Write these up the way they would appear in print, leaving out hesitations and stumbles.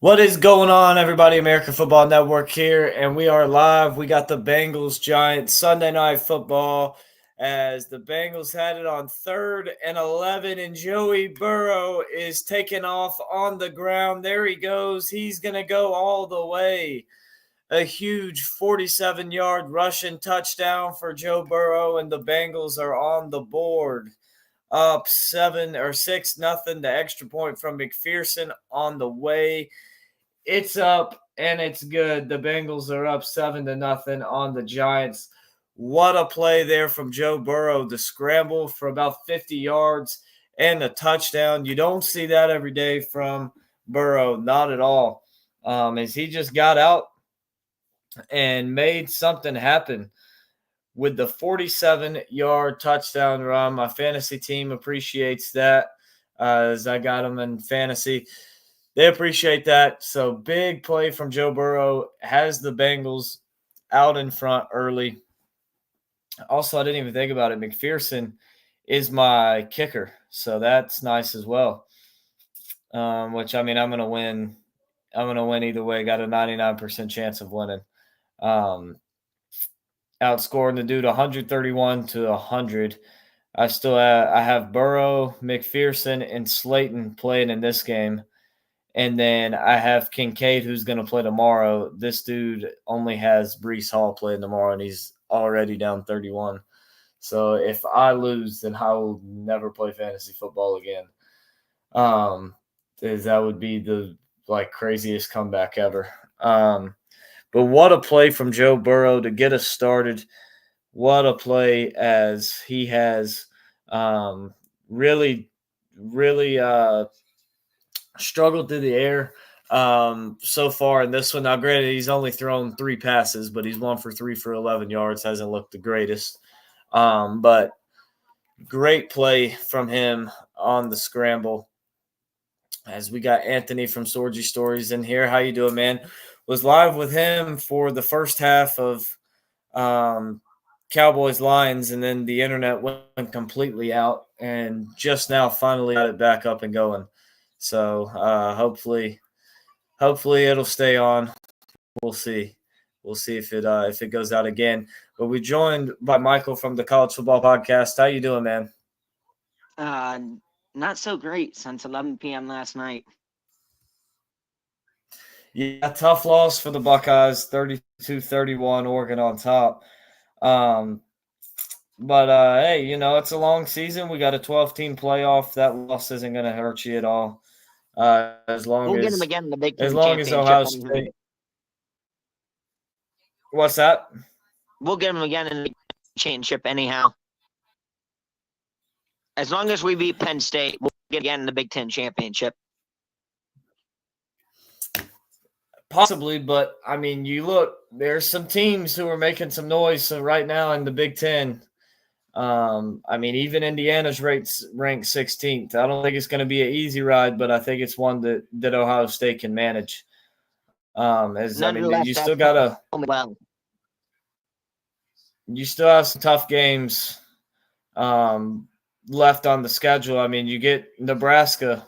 What is going on, everybody? American Football Network here, and we are live. We got the Bengals Giants Sunday Night Football as the Bengals had it on 3rd and 11, and Joey Burrow is taking off on the ground. There he goes. He's going to go all the way. A huge 47-yard rushing touchdown for Joe Burrow, and the Bengals are on the board. Up 6-0. The extra point from McPherson on the way. It's up and it's good. The Bengals are up 7-0 on the Giants. What a play there from Joe Burrow to scramble for about 50 yards and a touchdown. You don't see that every day from Burrow, not at all. As he just got out and made something happen with the 47-yard touchdown run. My fantasy team appreciates that as I got him in fantasy. They appreciate that. So big play from Joe Burrow has the Bengals out in front early. Also, I didn't even think about it. McPherson is my kicker, so that's nice as well. Which I'm going to win. I'm going to win either way. Got a 99% chance of winning. Outscoring the dude 131-100. I have Burrow, McPherson, and Slayton playing in this game. And then I have Kincaid, who's going to play tomorrow. This dude only has Breece Hall playing tomorrow, and he's already down 31. So if I lose, then I will never play fantasy football again. That would be the craziest comeback ever. But what a play from Joe Burrow to get us started. What a play as he has really struggled through the air so far in this one. Now, granted, he's only thrown 3 passes, but he's 1 for 3 for 11 yards. Hasn't looked the greatest. But great play from him on the scramble. As we got Anthony from Sorgy Stories in here. How you doing, man? Was live with him for the first half of Cowboys Lions, and then the internet went completely out, and just now finally got it back up and going. So hopefully it'll stay on. We'll see. We'll see if it goes out again. But we're joined by Michael from the College Football Podcast. How you doing, man? Not so great since 11 p.m. last night. Yeah, tough loss for the Buckeyes, 32-31, Oregon on top. But hey, it's a long season. We got a 12-team playoff. That loss isn't going to hurt you at all. We'll get them again in the Big Ten as championship. Ohio State. What's that? We'll get them again in the championship anyhow. As long as we beat Penn State, we'll get again in the Big Ten championship. Possibly, but I mean, you look. There's some teams who are making some noise right now in the Big Ten. I mean, even Indiana's ranked 16th. I don't think it's going to be an easy ride, but I think it's one that Ohio State can manage. You still gotta. You still have some tough games left on the schedule. I mean, you get Nebraska.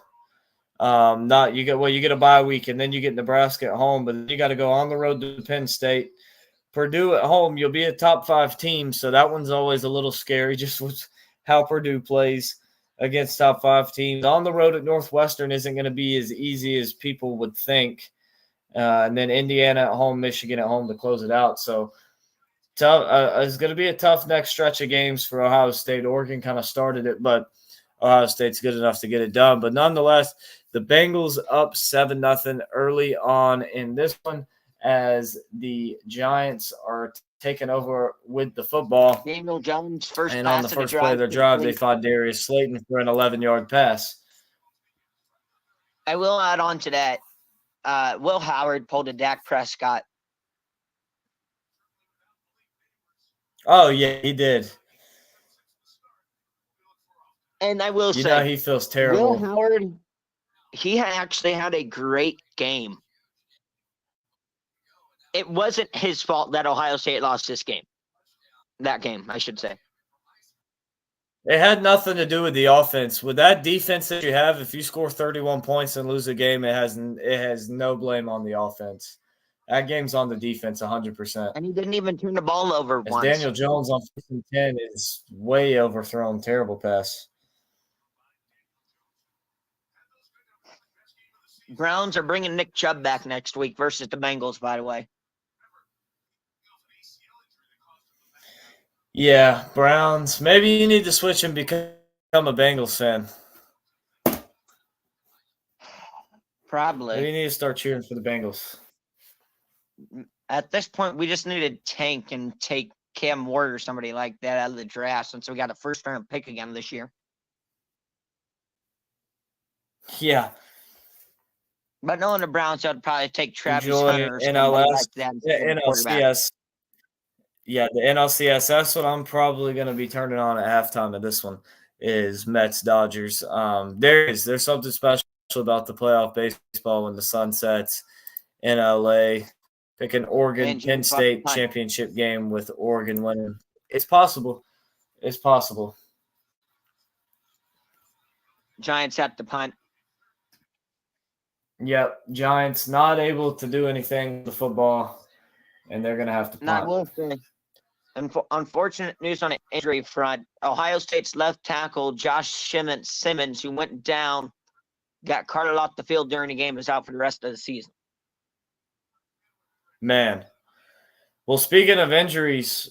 You get a bye week, and then you get Nebraska at home, but you got to go on the road to Penn State. Purdue at home, you'll be a top 5 team, so that one's always a little scary, just with how Purdue plays against top 5 teams. On the road at Northwestern isn't going to be as easy as people would think. And then Indiana at home, Michigan at home to close it out. So it's going to be a tough next stretch of games for Ohio State. Oregon kind of started it, but Ohio State's good enough to get it done. But nonetheless, the Bengals up 7-0 early on in this one, as the Giants are taking over with the football. Daniel Jones first and on the first play of their drive, they fought Darius Slayton for an 11-yard pass. I will add on to that. Will Howard pulled a Dak Prescott. Oh, yeah, he did. And I will say, he feels terrible. Will Howard, he actually had a great game. It wasn't his fault that Ohio State lost this game. That game, I should say. It had nothing to do with the offense. With that defense that you have, if you score 31 points and lose a game, it has no blame on the offense. That game's on the defense 100%. And he didn't even turn the ball over As once. Daniel Jones on 1st and 10 is way overthrown, terrible pass. Browns are bringing Nick Chubb back next week versus the Bengals, by the way. Yeah, Browns. Maybe you need to switch and become a Bengals fan. Probably. Maybe you need to start cheering for the Bengals. At this point, we just need to tank and take Cam Ward or somebody like that out of the draft since we got a first-round pick again this year. Yeah. But knowing the Browns, I'd probably take Travis Enjoy Hunter or somebody like that instead of quarterback. NLCS. Yeah, the NLCS. That's what I'm probably going to be turning on at halftime of this one is Mets Dodgers. There's something special about the playoff baseball when the sun sets in LA. Pick an Oregon And Penn Giants off the State punt. championship game with Oregon winning. It's possible. It's possible. Giants at the punt. Yep, Giants not able to do anything with the football, and they're going to have to And I punt. will say, unfortunate news on the injury front. Ohio State's left tackle, Josh Simmons, who went down, got carted off the field during the game, is out for the rest of the season. Man. Well, speaking of injuries,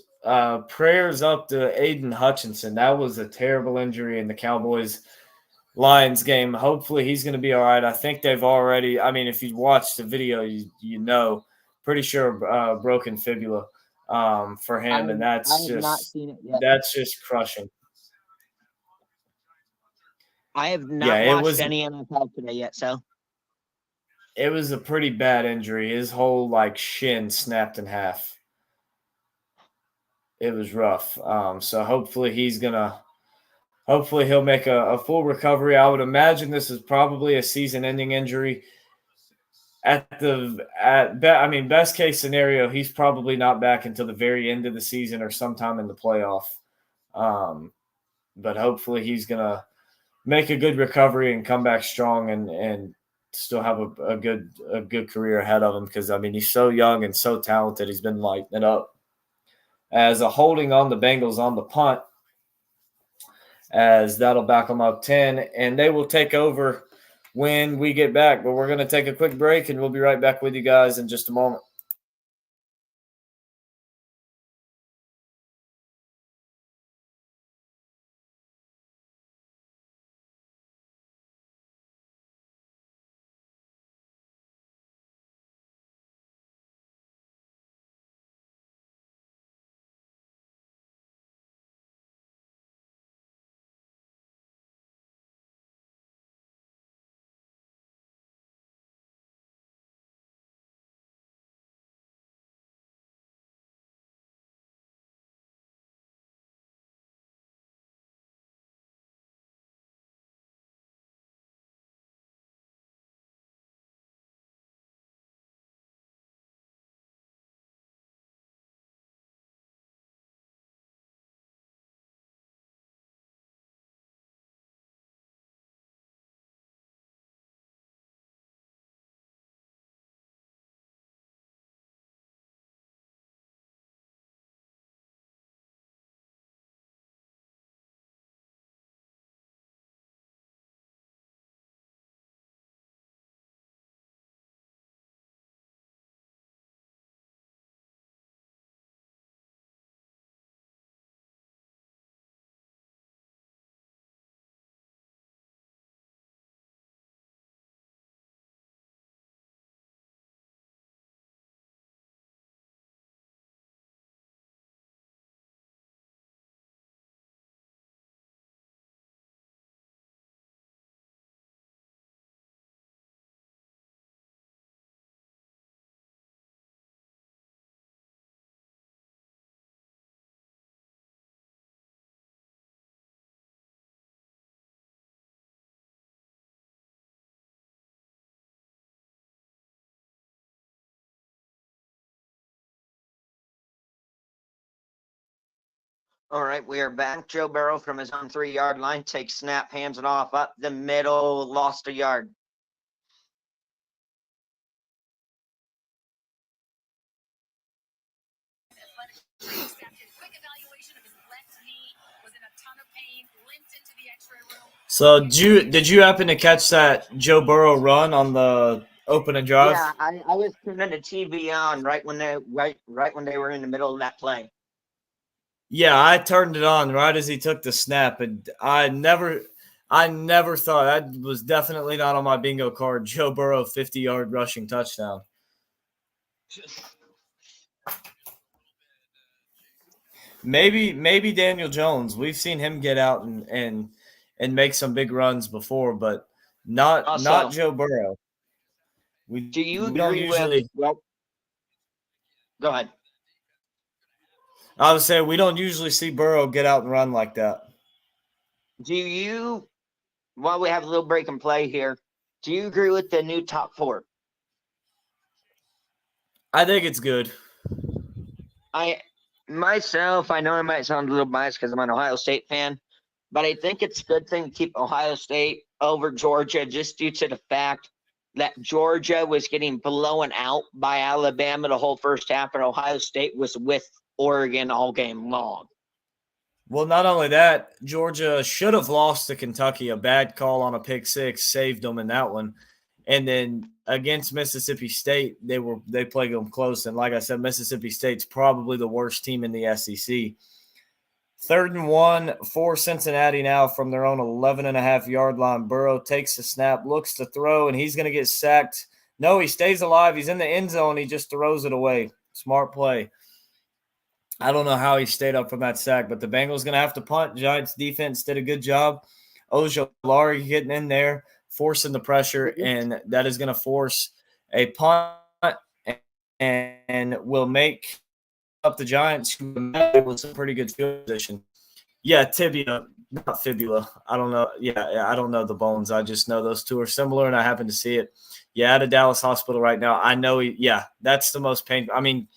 prayers up to Aiden Hutchinson. That was a terrible injury in the Cowboys-Lions game. Hopefully he's going to be all right. I think they've already – I mean, if you watch the video, you know, pretty sure broken fibula for him, and I have not seen it yet. that's just crushing. I have not Yeah, watched any NFL today yet, so. It was a pretty bad injury. His whole, shin snapped in half. It was rough. So hopefully hopefully he'll make a full recovery. I would imagine this is probably a season-ending injury. Best case scenario, he's probably not back until the very end of the season or sometime in the playoff. But hopefully he's gonna make a good recovery and come back strong and still have a good career ahead of him because he's so young and so talented. He's been lighting it up. As a holding on the Bengals on the punt, as that'll back them up 10, and they will take over when we get back. But we're going to take a quick break, and we'll be right back with you guys in just a moment. All right, we are back. Joe Burrow from his own 3-yard line takes snap, hands it off up the middle, lost a yard. So did you happen to catch that Joe Burrow run on the opening Yeah, drive? I was turning the TV on right when they were in the middle of that play. Yeah, I turned it on right as he took the snap, and I never thought that was definitely not on my bingo card. Joe Burrow 50-yard rushing touchdown. Maybe Daniel Jones. We've seen him get out and make some big runs before, but not Also, Joe Burrow. We do you we don't agree with? usually. Well, go ahead. I would say we don't usually see Burrow get out and run like that. Do you? While we have a little break and play here, do you agree with the new top four? I think it's good. I myself, I know I might sound a little biased because I'm an Ohio State fan, but I think it's a good thing to keep Ohio State over Georgia just due to the fact that Georgia was getting blown out by Alabama the whole first half, and Ohio State was with Oregon all game long. Well, not only that, Georgia should have lost to Kentucky. A bad call on a pick six saved them in that one. And then against Mississippi State, they played them close. And like I said, Mississippi State's probably the worst team in the SEC. 3rd and 1 for Cincinnati now from their own 11.5-yard line. Burrow takes the snap, looks to throw, and he's going to get sacked. No, he stays alive. He's in the end zone. He just throws it away. Smart play. I don't know how he stayed up from that sack, but the Bengals going to have to punt. Giants defense did a good job. Ojolari getting in there, forcing the pressure, and that is going to force a punt and will make up the Giants, who was a pretty good field position. Yeah, tibia, not fibula. I don't know. Yeah, I don't know the bones. I just know those two are similar, and I happen to see it. Yeah, at a Dallas hospital right now. I know. That's the most painful. I mean,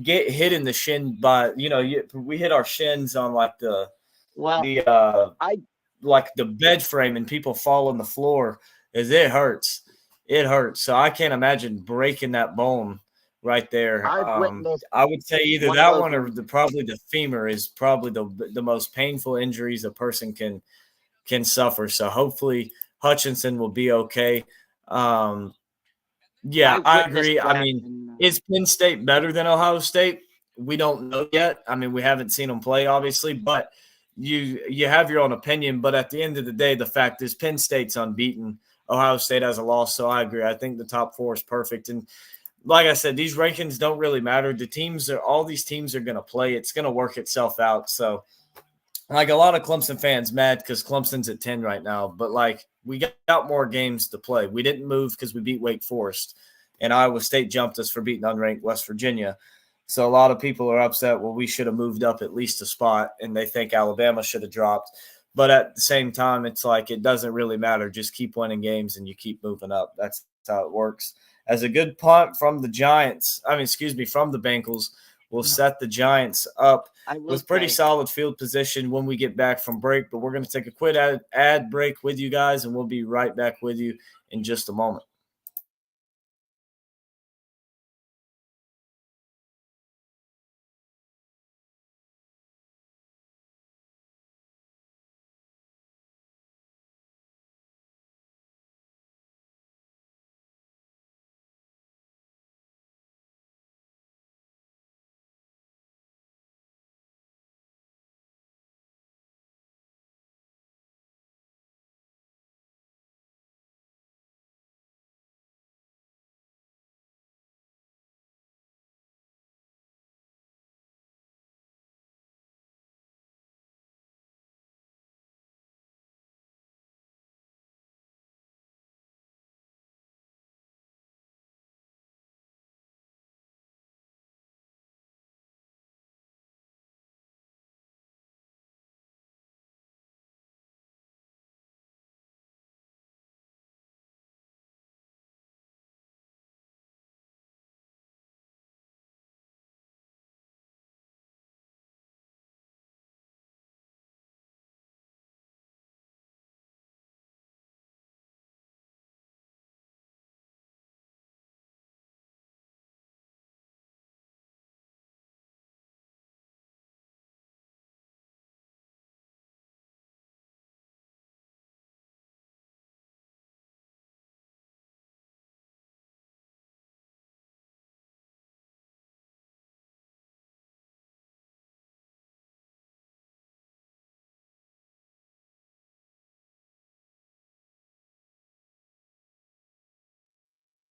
get hit in the shin by we hit our shins on like the Well, the I like the bed frame, and people fall on the floor. Is it hurts. It hurts. So I can't imagine breaking that bone right there. I've witnessed I would say either one of that those. one or probably the femur is probably the most painful injuries a person can suffer. So hopefully Hutchinson will be okay. Um, yeah, I've I witnessed agree. I that. mean, is Penn State better than Ohio State? We don't know yet. I mean, we haven't seen them play, obviously, but you have your own opinion. But at the end of the day, the fact is Penn State's unbeaten. Ohio State has a loss, so I agree. I think the top four is perfect. And like I said, these rankings don't really matter. All these teams are going to play. It's going to work itself out. So like a lot of Clemson fans mad because Clemson's at 10 right now, but like we got more games to play. We didn't move because we beat Wake Forest, and Iowa State jumped us for beating unranked West Virginia. So a lot of people are upset. Well, we should have moved up at least a spot, and they think Alabama should have dropped. But at the same time, it's like it doesn't really matter. Just keep winning games and you keep moving up. That's how it works. As a good punt from the Giants, from the Bengals, will set the Giants up I will with pretty say solid field position when we get back from break. But we're going to take a quick ad break with you guys, and we'll be right back with you in just a moment.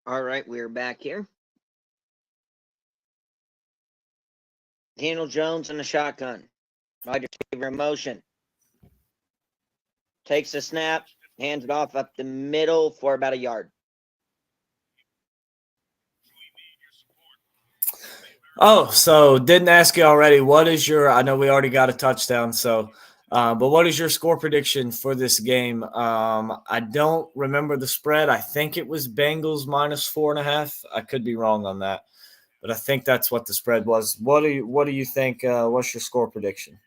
All right, we're back here. Daniel Jones in the shotgun. Wide receiver in motion. Takes the snap, hands it off up the middle for about a yard. Oh, so didn't ask you already. What is your? I know we already got a touchdown. So, but what is your score prediction for this game? I don't remember the spread. I think it was Bengals -4.5. I could be wrong on that, but I think that's what the spread was. What do you think? What's your score prediction?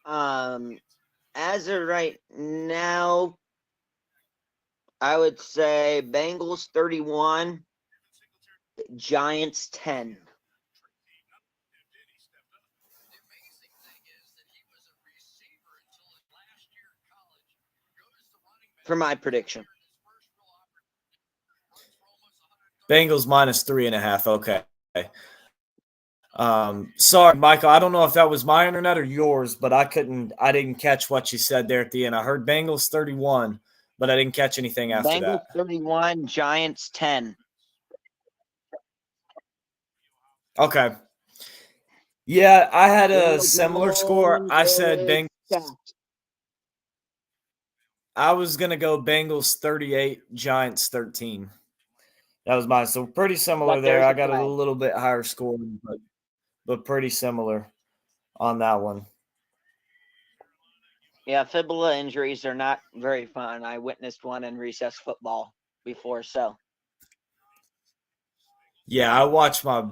As of right now, I would say Bengals 31, Giants 10. For my prediction. Bengals -3.5. Okay. Sorry, Michael. I don't know if that was my internet or yours, but I didn't catch what you said there at the end. I heard Bengals 31, but I didn't catch anything after Bengals that. 31, Giants 10. Okay. Yeah, I had a similar score. I said Bengals. I was gonna go Bengals 38, Giants 13. That was mine. So pretty similar But there. there's I a got a flag. little bit higher score, but pretty similar on that one. Yeah, fibula injuries are not very fun. I witnessed one in recess football before, so. Yeah, I watched my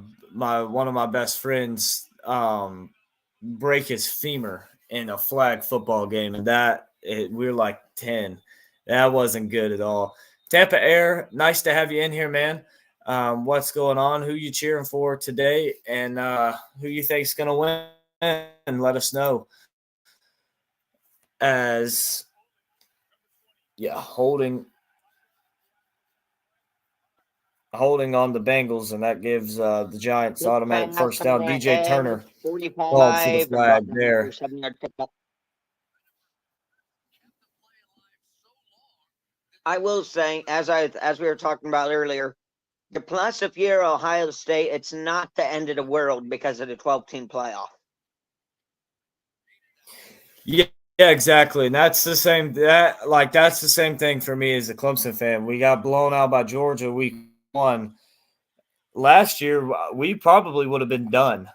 one of my best friends break his femur in a flag football game, and we were like 10. That wasn't good at all. Tampa Air, nice to have you in here, man. What's going on? Who you cheering for today, and who you think's going to win? And let us know. As yeah, holding on the Bengals, and that gives the Giants automatic first down. DJ Turner called for the 45, and flag Buckner for there. 7-yard pickup. I will say, as we were talking about earlier, the plus if you're Ohio State, it's not the end of the world because of the 12-team playoff. Yeah, exactly. And that's the same that's the same thing for me as a Clemson fan. We got blown out by Georgia week 1. Last year, we probably would have been done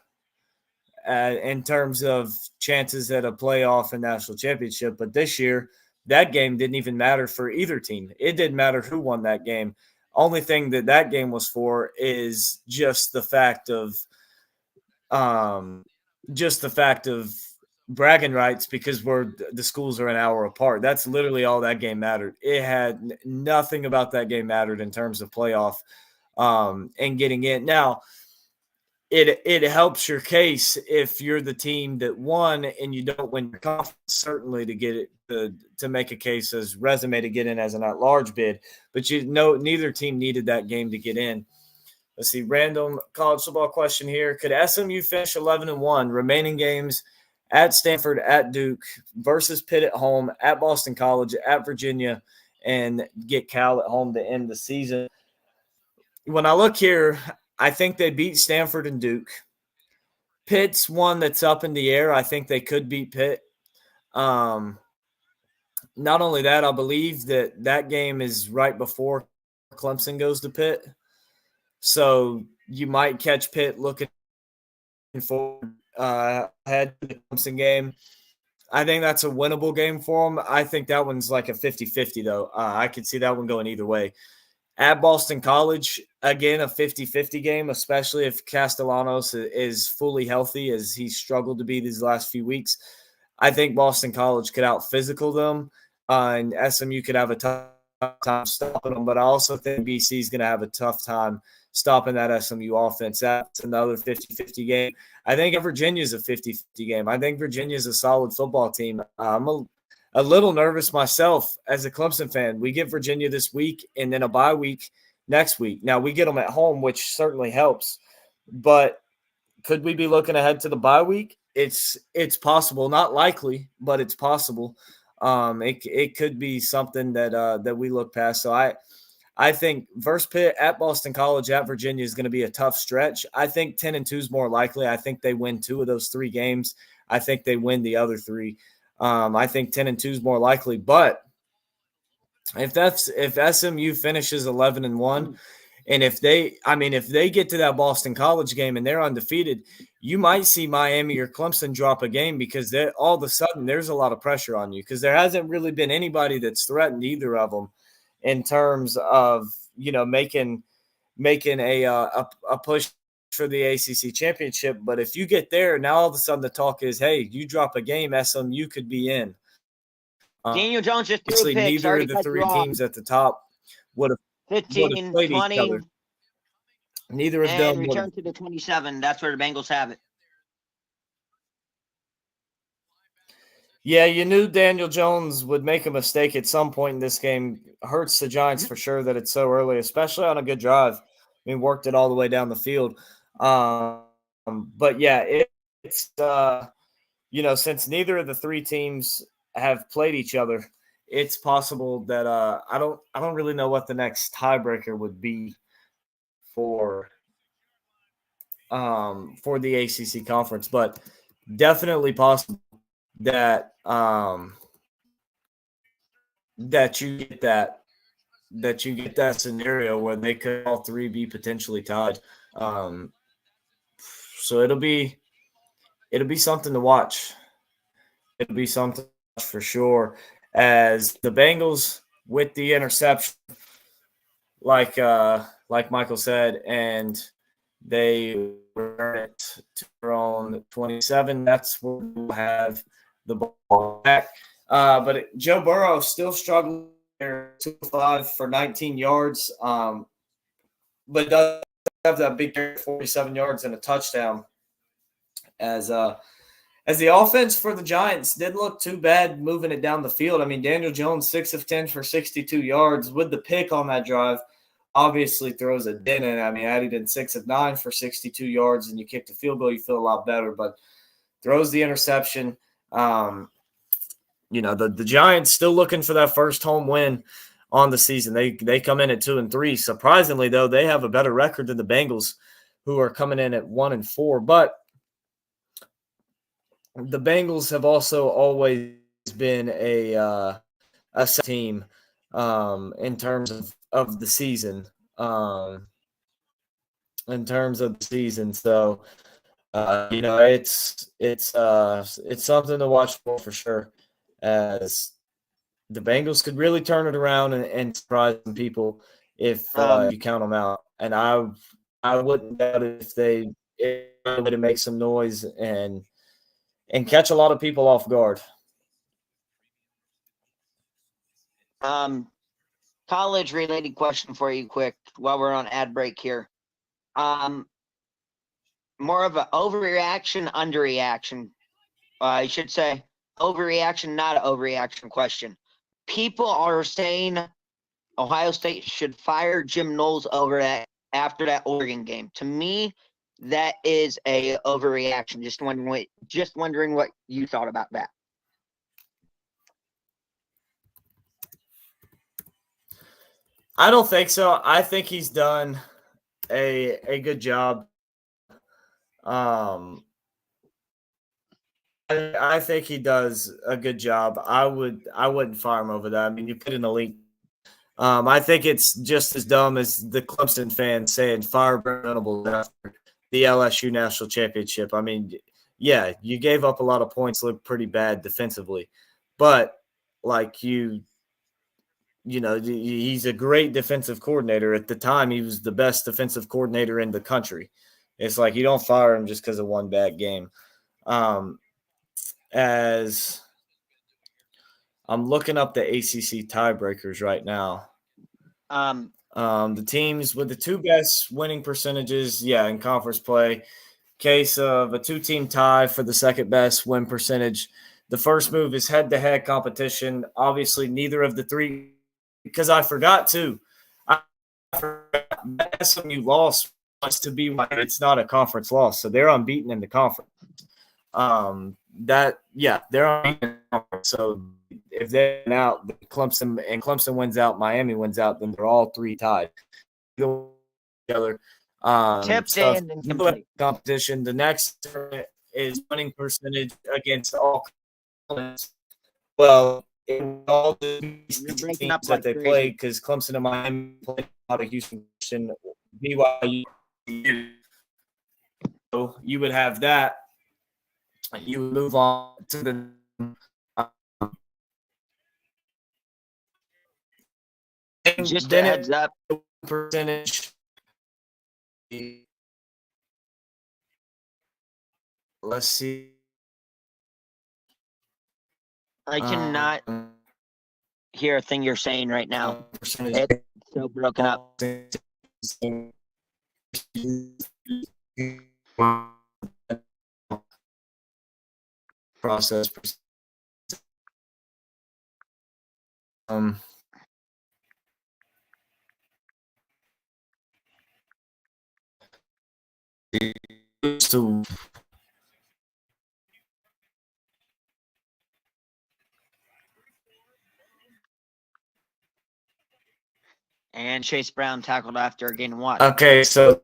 in terms of chances at a playoff and national championship. But this year, that game didn't even matter for either team. It didn't matter who won that game. Only thing that game was for is just the fact of bragging rights because the schools are an hour apart. That's literally all that game mattered. It had nothing about that game mattered in terms of playoff and getting in. Now, it helps your case if you're the team that won and you don't win your conference, certainly to get it to make a case as resume to get in as an at-large bid. But neither team needed that game to get in. Let's see, random college football question here. Could SMU finish 11-1 remaining games at Stanford, at Duke, versus Pitt at home, at Boston College, at Virginia, and get Cal at home to end the season? When I look here, I think they beat Stanford and Duke. Pitt's one that's up in the air. I think they could beat Pitt. Not only that, I believe that game is right before Clemson goes to Pitt. So you might catch Pitt looking forward ahead to the Clemson game. I think that's a winnable game for them. I think that one's like a 50-50, though. I could see that one going either way. At Boston College, again, a 50-50 game, especially if Castellanos is fully healthy, as he struggled to be these last few weeks. I think Boston College could out-physical them, and SMU could have a tough time stopping them, but I also think BC is going to have a tough time stopping that SMU offense. That's another 50-50 game. I think Virginia is a 50-50 game. I think Virginia is a solid football team. I'm a little nervous myself as a Clemson fan. We get Virginia this week and then a bye week next week. Now, we get them at home, which certainly helps. But could we be looking ahead to the bye week? It's possible. Not likely, but it's possible. it could be something that we look past. So I think versus Pitt at Boston College at Virginia is going to be a tough stretch. I think 10-2 is more likely. I think they win 2 of those 3 games. I think they win the other 3. I think 10-2 is more likely. But if SMU finishes 11-1, and if they get to that Boston College game and they're undefeated, you might see Miami or Clemson drop a game because all of a sudden there's a lot of pressure on you because there hasn't really been anybody that's threatened either of them in terms of making a push for the ACC championship. But if you get there, now all of a sudden the talk is, hey, you drop a game, SMU could be in. Daniel Jones just threw a pick. Neither Sorry of the 3 teams at the top would have 15, played 20, each other. Neither of and them return to the 27. That's where the Bengals have it. Yeah, you knew Daniel Jones would make a mistake at some point in this game. Hurts the Giants for sure that it's so early, especially on a good drive. I mean, worked it all the way down the field. But yeah, it's since neither of the 3 teams have played each other, it's possible that I don't really know what the next tiebreaker would be for the ACC conference, but definitely possible that that you get that scenario where they could all 3 be potentially tied. So it'll be something to watch. It'll be something to watch for sure. As the Bengals with the interception, like Michael said, and they return it to their own 27. That's where we'll have the ball back. But Joe Burrow still struggling there, 205 for 19 yards, but does have that big 47 yards and a touchdown. As the offense for the Giants didn't look too bad moving it down the field. I mean, Daniel Jones, 6 of 10 for 62 yards with the pick on that drive. Obviously throws a dent in. I mean, added in 6 of 9 for 62 yards, and you kick the field goal, you feel a lot better. But throws the interception. The Giants still looking for that first home win on the season. They come in at 2-3. Surprisingly, though, they have a better record than the Bengals, who are coming in at 1-4. But the Bengals have also always been a team in terms of the season. So it's something to watch for sure. As the Bengals could really turn it around and surprise some people if you count them out. And I wouldn't doubt it if they to make some noise and catch a lot of people off guard. College related question for you quick while we're on ad break here. More of an overreaction, underreaction. I should say overreaction, not an overreaction question. People are saying Ohio State should fire Jim Knowles after that Oregon game. To me, that is a overreaction. Just wondering what you thought about that. I don't think so. I think he's done a good job. I think he does a good job. I wouldn't fire him over that. I mean, you put in a link. I think it's just as dumb as the Clemson fans saying fire Venables after the LSU national championship. I mean, yeah, you gave up a lot of points, looked pretty bad defensively, but he's a great defensive coordinator. At the time, he was the best defensive coordinator in the country. It's like you don't fire him just because of one bad game. As I'm looking up the ACC tiebreakers right now. The teams with the 2 best winning percentages, in conference play. Case of a 2-team tie for the second best win percentage. The first move is head-to-head competition. Obviously, neither of the 3, because I forgot to. SMU lost to BYU. It's not a conference loss, so they're unbeaten in the conference. They're unbeaten. So if they win out, Clemson wins out, Miami wins out, then they're all three tied. Each other. Tipped So and incomplete. competition. The next is winning percentage against all opponents. Well, it will all You're teams breaking up that like they play crazy. because Clemson and Miami play out of Houston, BYU. So you would have that. You would move on to the Just a then heads it up. percentage. Let's see. I cannot hear a thing you're saying right now. Percentage It's so broken up. Process. Um, so And Chase Brown tackled after getting what? okay, so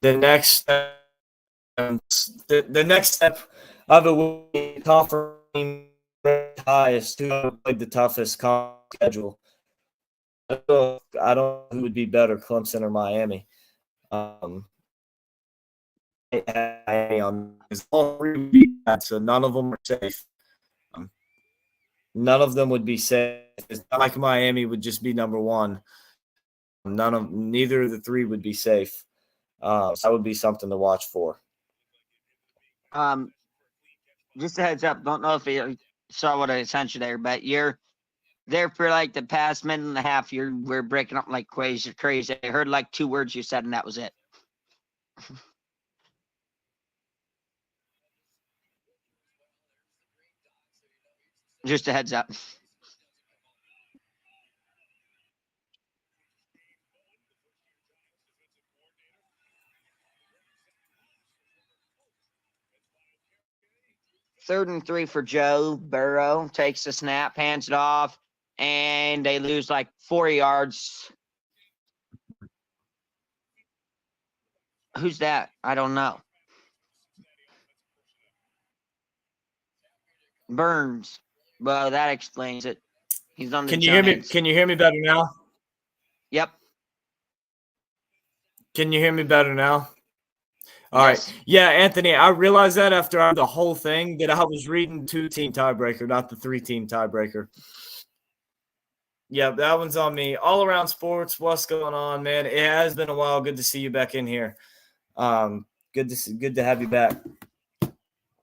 the next the next step of it will be conference highest who played the toughest schedule. I don't know who would be better, Clemson or Miami. On all three would be bad, so none of them are safe. None of them would be safe. It's not like Miami would just be number one. Neither of the three would be safe. So that would be something to watch for. Just a heads up. Don't know if you saw what I sent you there, but you're there for like the past minute and a half. We're breaking up like crazy. I heard like 2 words you said, and that was it. Just a heads up. Third and 3 for Joe Burrow. Takes the snap, hands it off, and they lose like 4 yards. Who's that? I don't know. Burns. Well, that explains it. He's on the Can you hear me? Giants. Can you hear me better now? Yep. Can you hear me better now? All Yes. right. Yeah, Anthony, I realized that after I the whole thing that I was reading 2-team tiebreaker, not the 3-team tiebreaker. Yeah, that one's on me. All around sports, what's going on, man? It has been a while. Good to see you back in here. Good to have you back.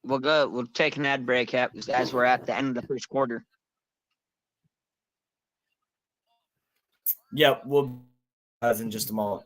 We'll go. We'll take an ad break as we're at the end of the first quarter. Yep, we'll guys in just a moment.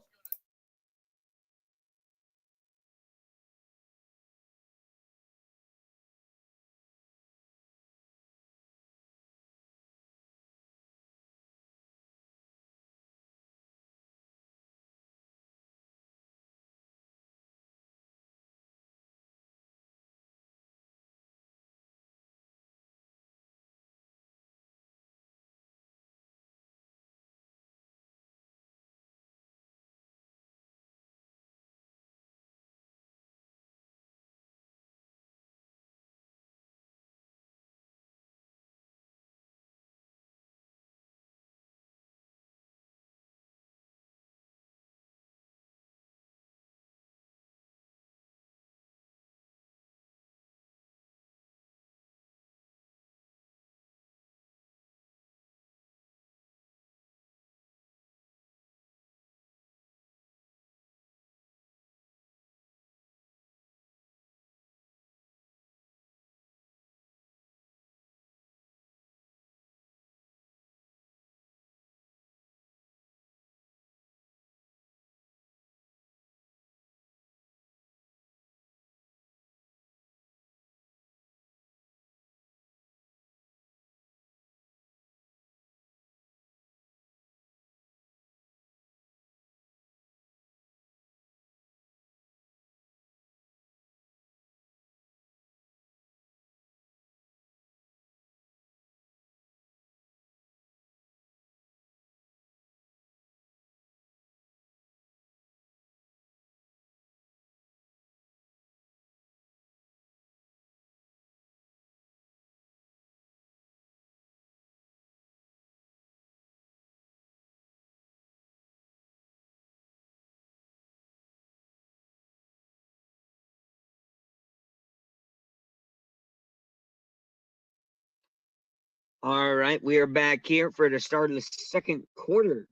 All right, we are back here for the start of the second quarter.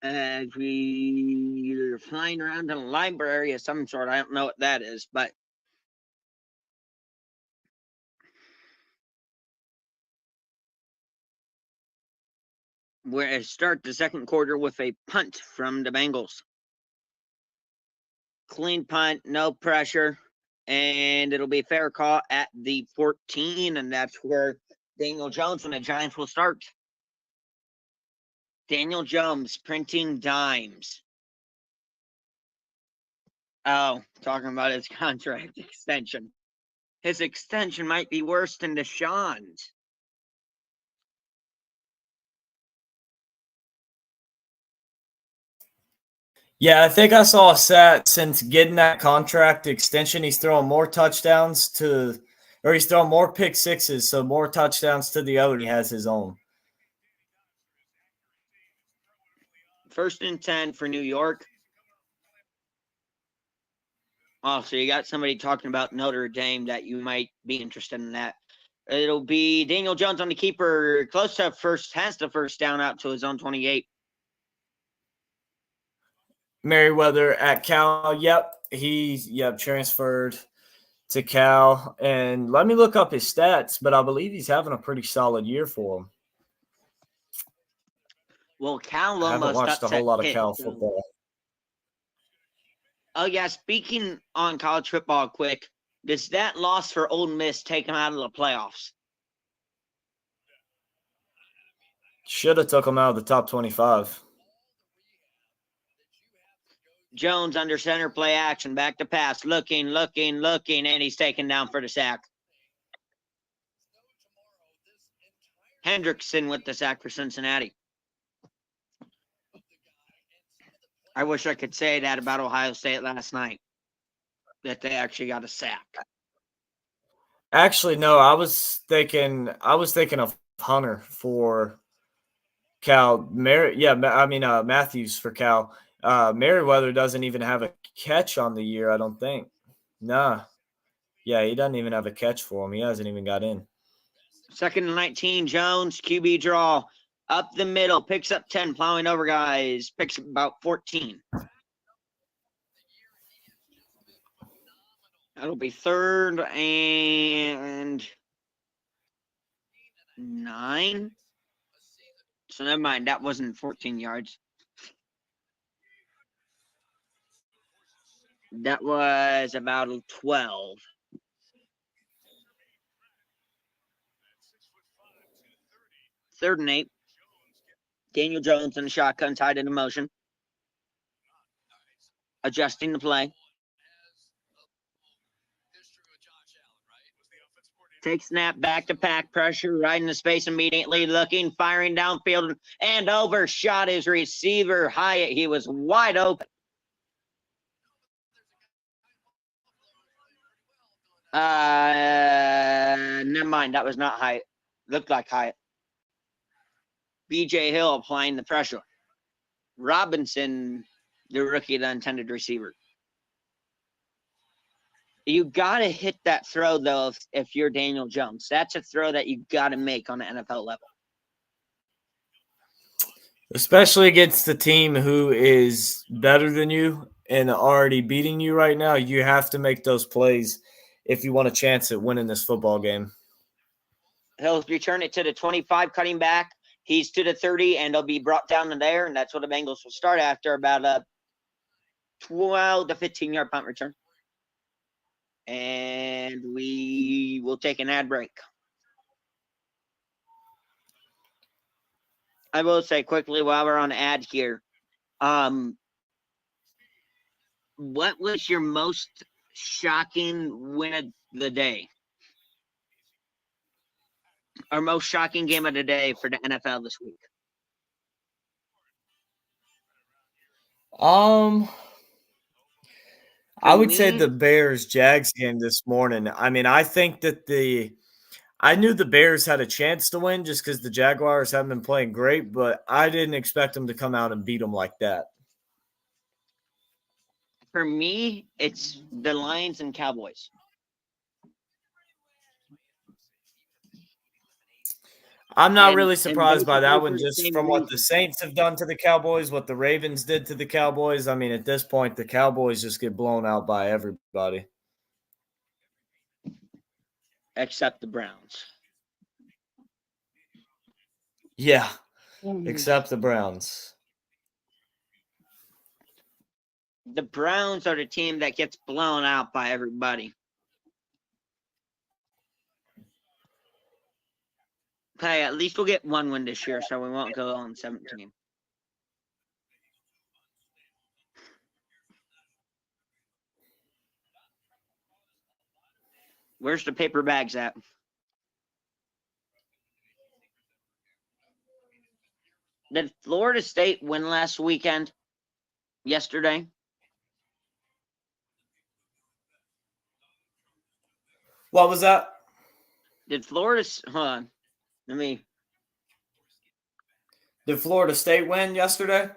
As we are flying around in a library of some sort, I don't know what that is, but we're going to start the second quarter with a punt from the Bengals. Clean punt, no pressure, and it'll be fair call at the 14, and that's where Daniel Jones and the Giants will start. Daniel Jones printing dimes. Oh, talking about his contract extension. His extension might be worse than Deshaun's. Yeah, I think I saw a stat since getting that contract extension, he's throwing more touchdowns to, or he's throwing more pick sixes, so more touchdowns to the other. He has his own. 1st and 10 for New York. Oh, so you got somebody talking about Notre Dame that you might be interested in that. It'll be Daniel Jones on the keeper, close to first, has the first down out to his own 28. Merriweather at Cal. Yep, he's transferred to Cal. And let me look up his stats, but I believe he's having a pretty solid year for him. Well, Cal I haven't almost watched a upset whole lot of Pitt, Cal so. football. Oh, yeah, speaking on college football quick, does that loss for Ole Miss take them out of the playoffs? Should have took him out of the top 25. Jones under center, play action, back to pass, looking, and he's taken down for the sack. Hendrickson with the sack for Cincinnati. I wish I could say that about Ohio State last night, that they actually got a sack. Actually, no, I was thinking of Hunter for Cal. Matthews for Cal. Merriweather doesn't even have a catch on the year, I don't think. Nah. Yeah, he doesn't even have a catch for him. He hasn't even got in. 2nd and 19, Jones, QB draw. Up the middle, picks up 10, plowing over guys, picks up about 14. That'll be 3rd and 9. So never mind, that wasn't 14 yards. That was about 12. 3rd and 8. Daniel Jones in the shotgun, tied into motion. Adjusting the play. Take snap, back to pack, pressure, right in the space immediately, looking, firing downfield, and overshot his receiver, Hyatt. He was wide open. Never mind, that was not Hyatt. Looked like Hyatt. BJ Hill applying the pressure. Robinson, the rookie, the intended receiver. You got to hit that throw, though, if you're Daniel Jones. That's a throw that you got to make on the NFL level. Especially against the team who is better than you and already beating you right now, you have to make those plays if you want a chance at winning this football game. He'll return it to the 25, cutting back. He's to the 30, and he'll be brought down to there, and that's what the Bengals will start after about a 12 to 15-yard punt return. And we will take an ad break. I will say quickly while we're on ad here, what was your most shocking win of the day? Or most shocking game of the day for the NFL this week? I would say the Bears-Jags game this morning. I mean, I think that I knew the Bears had a chance to win just because the Jaguars haven't been playing great, but I didn't expect them to come out and beat them like that. For me, it's the Lions and Cowboys. I'm not And really surprised by that basically one, for the just same from what the reason. Saints have done to the Cowboys, what the Ravens did to the Cowboys. I mean, at this point, the Cowboys just get blown out by everybody. Except the Browns. Yeah, except the Browns. The Browns are the team that gets blown out by everybody. Hey, at least we'll get one win this year, so we won't go on 17. Where's the paper bags at? Did Florida State win last weekend? Yesterday? What was that? Did Florida? Hold on. Let me. Did Florida State win yesterday?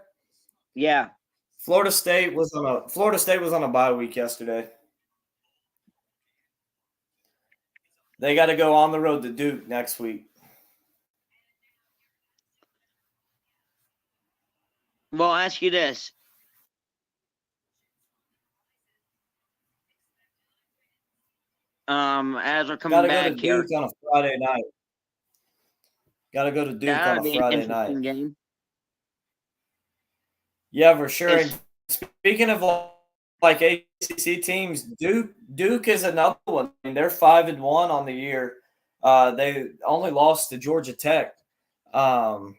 Yeah. Florida State was on a bye week yesterday. They got to go on the road to Duke next week. Well, I'll ask you this. As we're coming Got to go to back here, Duke on a Friday night. Got to go to Duke on that'd a be an Friday night. interesting game. Yeah, for sure. It's, And speaking of like ACC teams, Duke is another one. I mean, they're 5-1 on the year. They only lost to Georgia Tech. So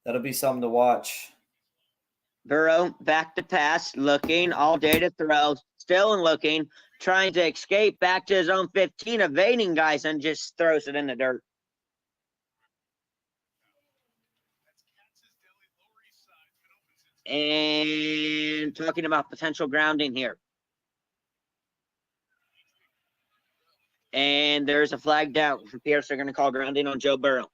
that'll be something to watch. Burrow back to pass, looking all day to throw, still looking, trying to escape back to his own 15, evading guys, and just throws it in the dirt. And talking about potential grounding here. And there's a flag down. Pierce are going to call grounding on Joe Burrow.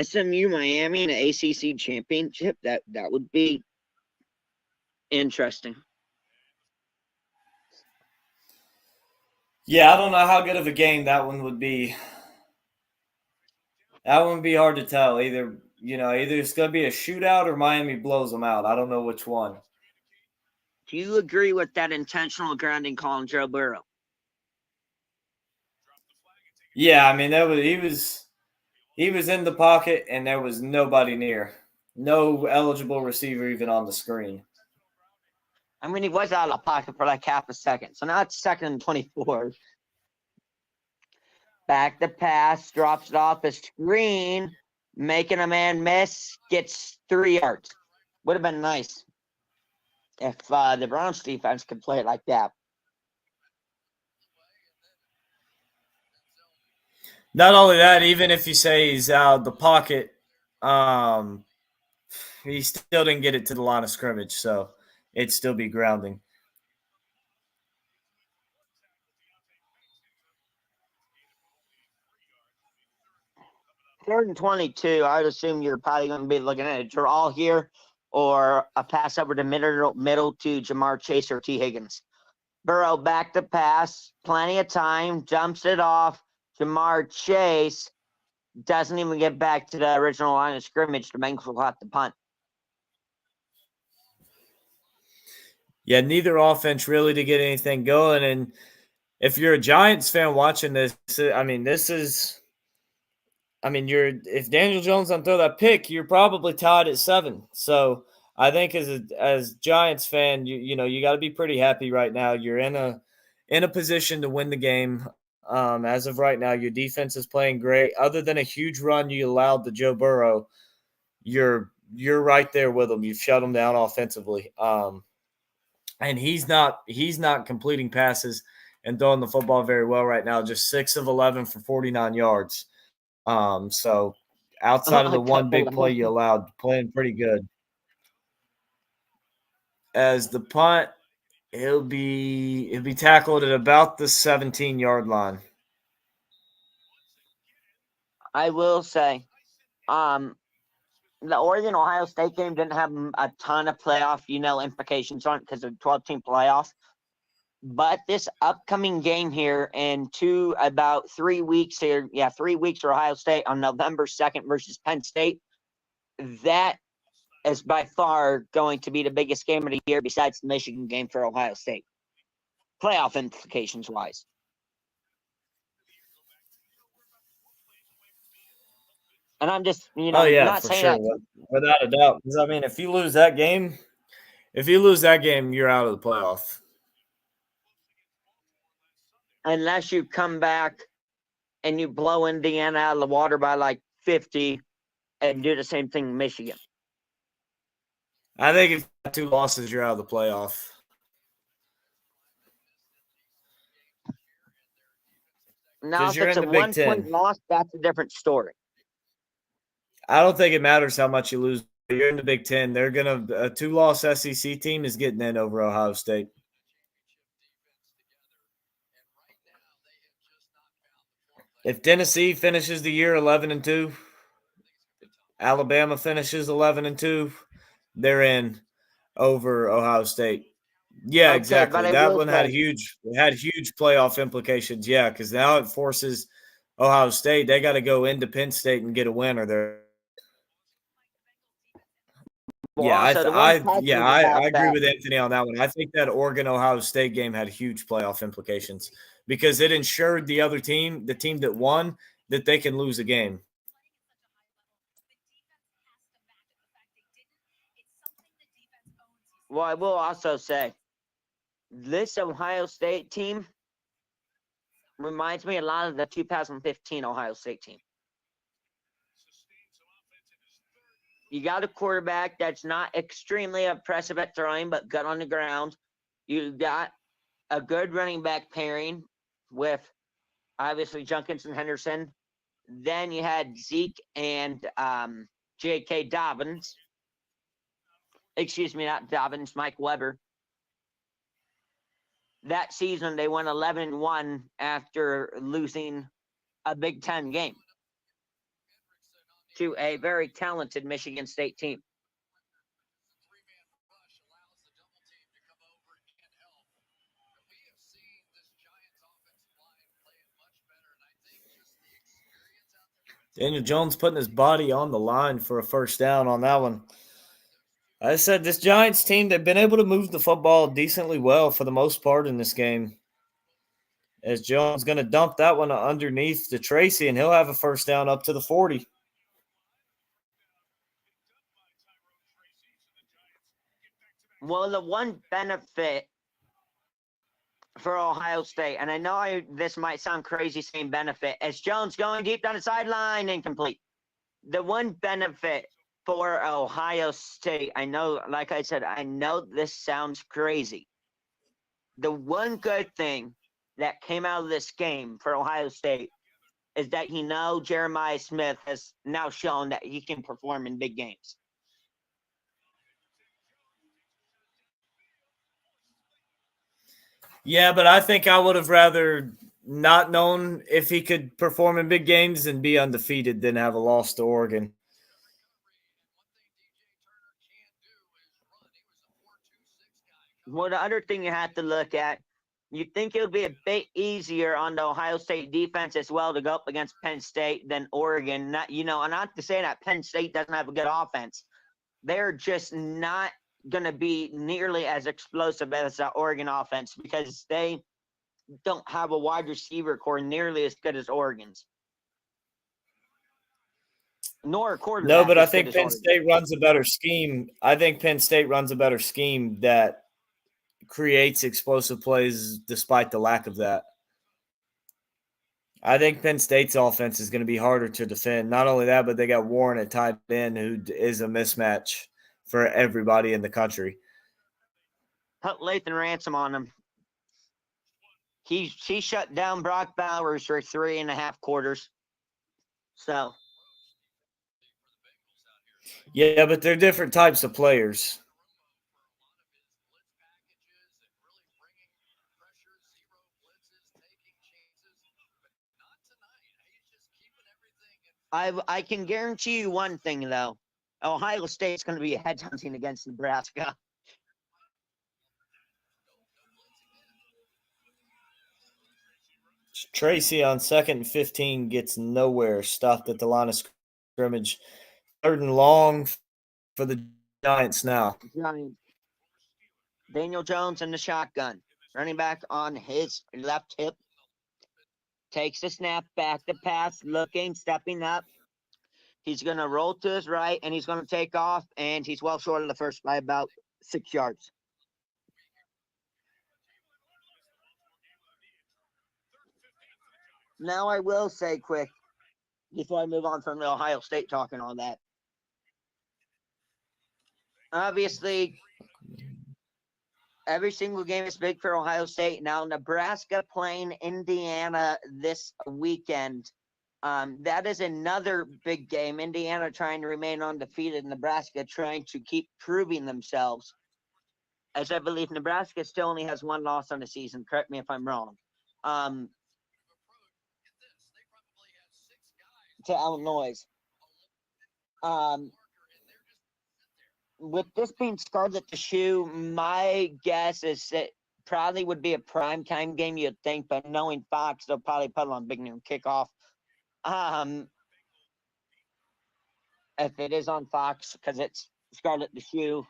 SMU Miami in an ACC championship. That would be interesting. Yeah, I don't know how good of a game that one would be. That one would be hard to tell. Either it's going to be a shootout or Miami blows them out. I don't know which one. Do you agree with that intentional grounding call on Joe Burrow? Yeah, I mean he was in the pocket and there was nobody near. No eligible receiver even on the screen. I mean, he was out of the pocket for like half a second. So now it's 2nd and 24. Back the pass, drops it off the screen, making a man miss, gets 3 yards. Would have been nice if the Browns defense could play it like that. Not only that, even if you say he's out of the pocket, he still didn't get it to the line of scrimmage, so it'd still be grounding. Third and 22, I'd assume you're probably going to be looking at a draw here or a pass over the middle to Jamar Chase or T. Higgins. Burrow back to pass, plenty of time, jumps it off. Jamar Chase doesn't even get back to the original line of scrimmage. The Bengals will have to punt. Yeah, neither offense really to get anything going. And if you're a Giants fan watching this, I mean, if Daniel Jones don't throw that pick, you're probably tied at 7. So I think as Giants fan, you got to be pretty happy right now. You're in a position to win the game. As of right now, your defense is playing great. Other than a huge run you allowed to Joe Burrow, you're right there with him. You've shut him down offensively. And he's not completing passes and throwing the football very well right now. Just 6 of 11 for 49 yards. So outside of the one big play you allowed, playing pretty good. As the punt It'll be tackled at about the 17-yard line. I will say, the Oregon Ohio State game didn't have a ton of playoff, implications on it because of the 12-team playoff. But this upcoming game here in about 3 weeks here, 3 weeks for Ohio State on November 2nd versus Penn State, that is by far going to be the biggest game of the year besides the Michigan game for Ohio State, playoff implications wise. And I'm just, Oh yeah, not for saying sure, that. without a doubt. Because I mean, if you lose that game, you're out of the playoff. Unless you come back and you blow Indiana out of the water by like 50 and do the same thing in Michigan. I think if you have 2 losses, you're out of the playoff. Now, Because if you're it's in a the Big 1-point Ten. loss, that's a different story. I don't think it matters how much you lose. You're in the Big Ten. They're gonna a 2-loss SEC team is getting in over Ohio State. If Tennessee finishes the year 11-2, Alabama finishes 11-2, they're in over Ohio State. Yeah, Okay, but exactly. I That will one say, had huge playoff implications. Yeah, because now it forces Ohio State. They got to go into Penn State and get a win, or they're well, also the one positive I about agree that. with Anthony on that one. I think that Oregon Ohio State game had huge playoff implications because it ensured the other team, the team that won, that they can lose a game. Well, I will also say this Ohio State team reminds me a lot of the 2015 Ohio State team. You got a quarterback that's not extremely impressive at throwing, but good on the ground. You got a good running back pairing with obviously Junkins and Henderson. Then you had Zeke and J.K. Dobbins. Excuse me, not Dobbins, Mike Weber. That season, they went 11-1 after losing a Big Ten game to a very talented Michigan State team. Daniel Jones putting his body on the line for a first down on that one. I said this Giants team, they've been able to move the football decently well for the most part in this game. As Jones going to dump that one underneath to Tracy, and he'll have a first down up to the 40. Well, the one benefit for Ohio State, and I know this might sound crazy saying benefit, as Jones going deep down the sideline, incomplete. The one benefit for Ohio State, I know, like I said, I know this sounds crazy. The one good thing that came out of this game for Ohio State is that Jeremiah Smith has now shown that he can perform in big games. Yeah, but I think I would have rather not known if he could perform in big games and be undefeated than have a loss to Oregon. Well, the other thing you have to look at, you think it would be a bit easier on the Ohio State defense as well to go up against Penn State than Oregon. Not to say that Penn State doesn't have a good offense. They're just not going to be nearly as explosive as the Oregon offense because they don't have a wide receiver core nearly as good as Oregon's. Nor a quarterback. No, but I think Penn State runs a better scheme. I think Penn State runs a better scheme that creates explosive plays despite the lack of that. I think Penn State's offense is going to be harder to defend. Not only that, but they got Warren at tight end, who is a mismatch for everybody in the country. Put Lathan Ransom on him. He shut down Brock Bowers for 3.5 quarters. So. Yeah, but they're different types of players. I can guarantee you one thing though. Ohio State's going to be headhunting against Nebraska. Tracy on 2nd and 15 gets nowhere. Stopped at the line of scrimmage. 3rd and long for the Giants now. Giants. Daniel Jones in the shotgun. Running back on his left hip. Takes the snap, back to pass, looking, stepping up. He's going to roll to his right, and he's going to take off, and he's well short of the first by about 6 yards. Now I will say quick, before I move on from the Ohio State talk and all that. Obviously, every single game is big for Ohio State. Now, Nebraska playing Indiana this weekend. That is another big game. Indiana trying to remain undefeated. Nebraska trying to keep proving themselves. As I believe Nebraska still only has one loss on the season. Correct me if I'm wrong. To Illinois. With this being Scarlet the Shoe, my guess is that probably would be a primetime game, you'd think, but knowing Fox, they'll probably put it on Big Noon Kickoff. If it is on Fox, because it's Scarlet the Shoe,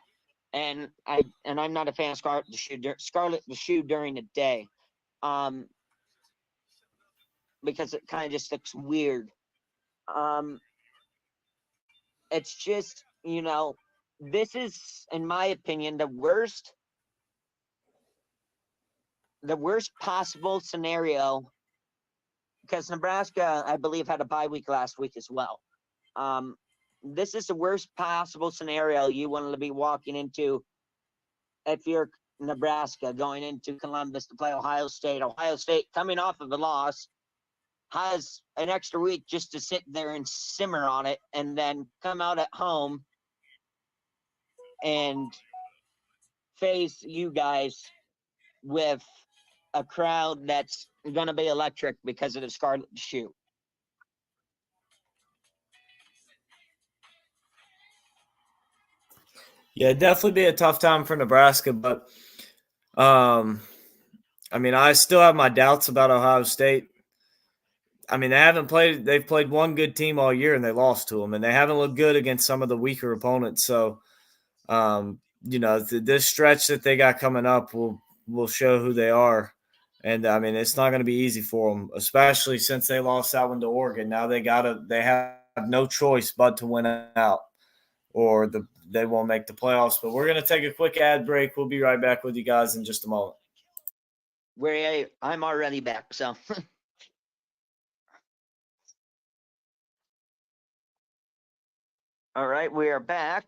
and I'm not a fan of Scarlet the Shoe during the day, because it kind of just looks weird. It's just, this is, in my opinion, the worst possible scenario, because Nebraska, I believe, had a bye week last week as well. This is the worst possible scenario you want to be walking into if you're Nebraska going into Columbus to play Ohio State. Ohio State, coming off of a loss, has an extra week just to sit there and simmer on it, and then come out at home and face you guys with a crowd that's going to be electric because of the Scarlet Shoe. Yeah, it'd definitely be a tough time for Nebraska, but I still have my doubts about Ohio State. They've played one good team all year and they lost to them, and they haven't looked good against some of the weaker opponents. So, this stretch that they got coming up will show who they are. And it's not going to be easy for them, especially since they lost that one to Oregon. Now they have no choice but to win out, or they won't make the playoffs. But we're going to take a quick ad break. We'll be right back with you guys in just a moment. I'm already back, so. All right, we are back.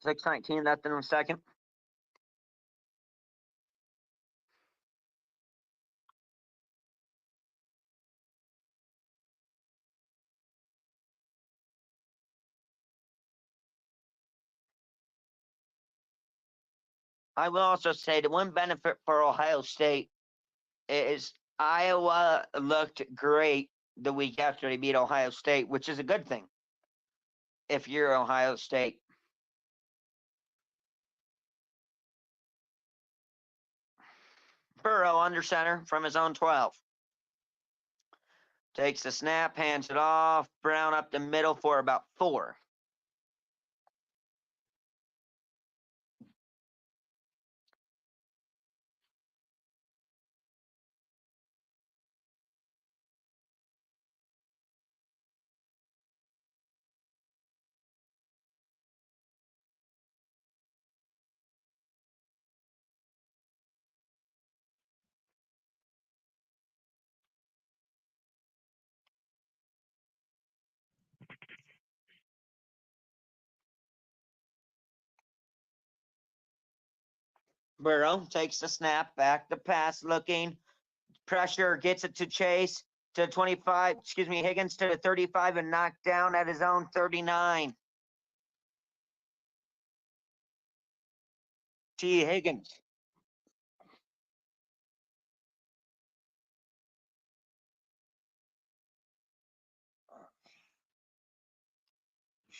6:19 left in a second. I will also say the one benefit for Ohio State is Iowa looked great the week after they beat Ohio State, which is a good thing if you're Ohio State. Burrow under center from his own 12. Takes the snap, hands it off. Brown up the middle for about 4. Burrow takes the snap, back to pass looking. Pressure, gets it to Chase, to 25, Higgins to the 35 and knocked down at his own 39. T. Higgins.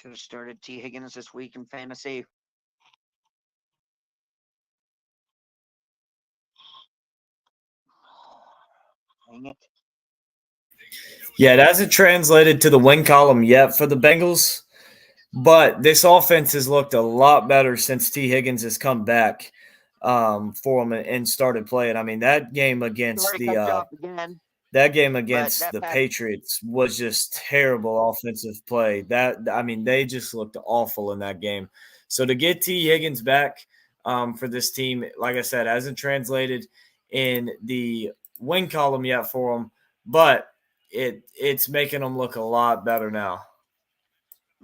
Should have started T. Higgins this week in fantasy. Dang it. Yeah, it hasn't translated to the win column yet for the Bengals, but this offense has looked a lot better since T. Higgins has come back for them and started playing. I mean, Sorry to cut you off again. that game But against that the pass, Patriots was just terrible offensive play. They just looked awful in that game. So to get T. Higgins back for this team, like I said, hasn't translated in the win column yet for them, but it's making them look a lot better now.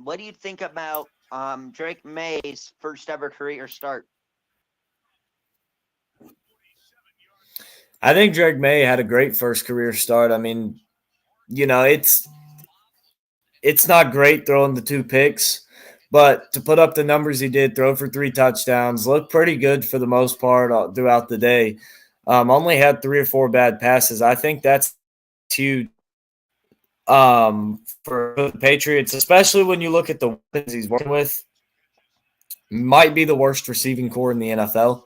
what do you think about Drake May's first ever career start? I think Drake May had a great first career start. I mean, you know, it's not great throwing the 2 picks, but to put up the numbers he did, throw for 3 touchdowns, looked pretty good for the most part throughout the day. Only had 3 or 4 bad passes. I think that's huge for the Patriots, especially when you look at the weapons he's working with. Might be the worst receiving core in the NFL.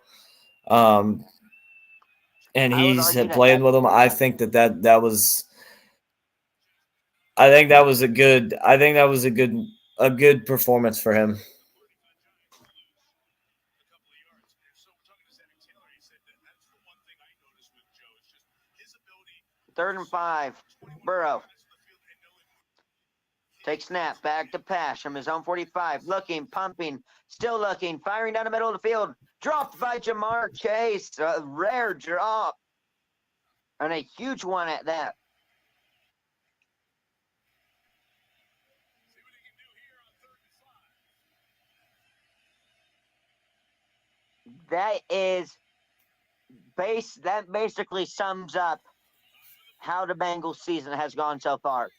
And I would he's argue that playing that's with them. I correct. think that was. I think that was a good. I think that was a good performance for him. 3rd and 5. Burrow. Take snap, back to pass from his own 45. Looking, pumping, still looking, firing down the middle of the field. Dropped by Jamar Chase. A rare drop. And a huge one at that. That basically sums up how the Bengals season has gone so far.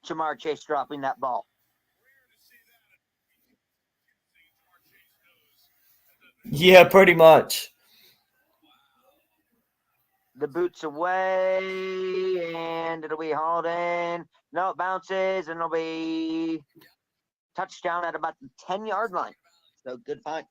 Jamar Chase dropping that ball. Yeah, pretty much. The boots away, and it'll be hauled in. No, it bounces, and it'll be touchdown at about the 10-yard line. So good find.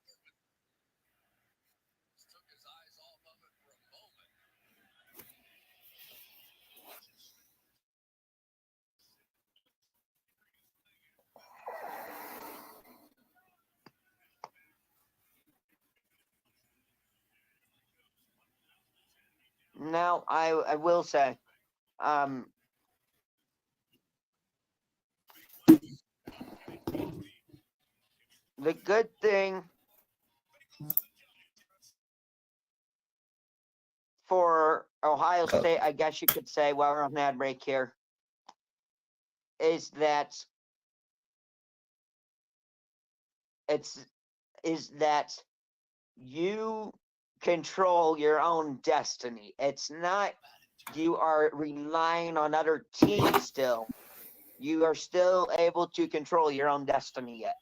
Now, I will say, the good thing for Ohio State, I guess you could say, while we're on ad break here, is that you control your own destiny. It's not you are relying on other teams still. You are still able to control your own destiny yet.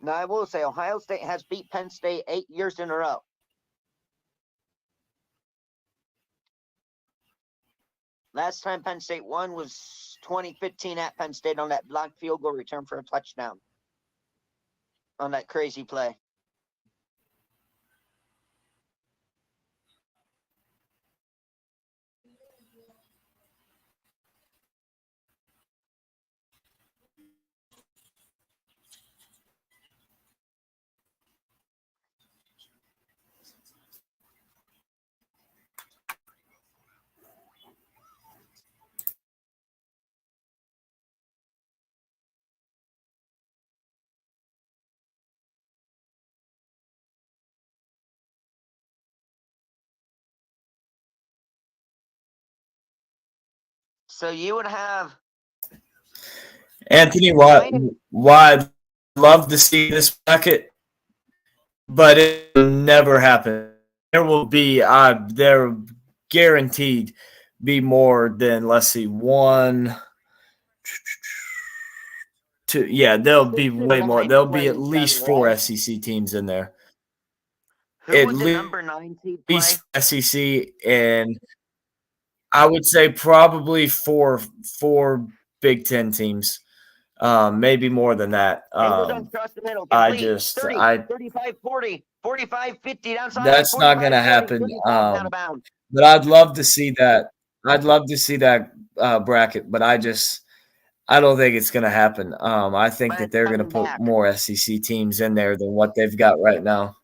Now, I will say Ohio State has beat Penn State 8 years in a row. Last time Penn State won was 2015 at Penn State on that blocked field goal return for a touchdown. On that crazy play. So you would have Anthony, Giants. why I'd love to see this bracket, but it will never happen. There guaranteed be more than, let's see, 1, two. Yeah, there'll be Six or way more. nine There'll be at played each least other, four right? SEC teams in there. Who At would the number 9 seed play? least SEC, and I would say probably four Big Ten teams. Maybe more than that. Bengals don't cross the middle. I Complete. just 30, I 35, 40, 45, 50 downside, That's not going 45, to 40, happen. 35 out of bounds. But I'd love to see that. I'd love to see that bracket, but I don't think it's going to happen. I think But that it's they're going to coming put back. more SEC teams in there than what they've got right now.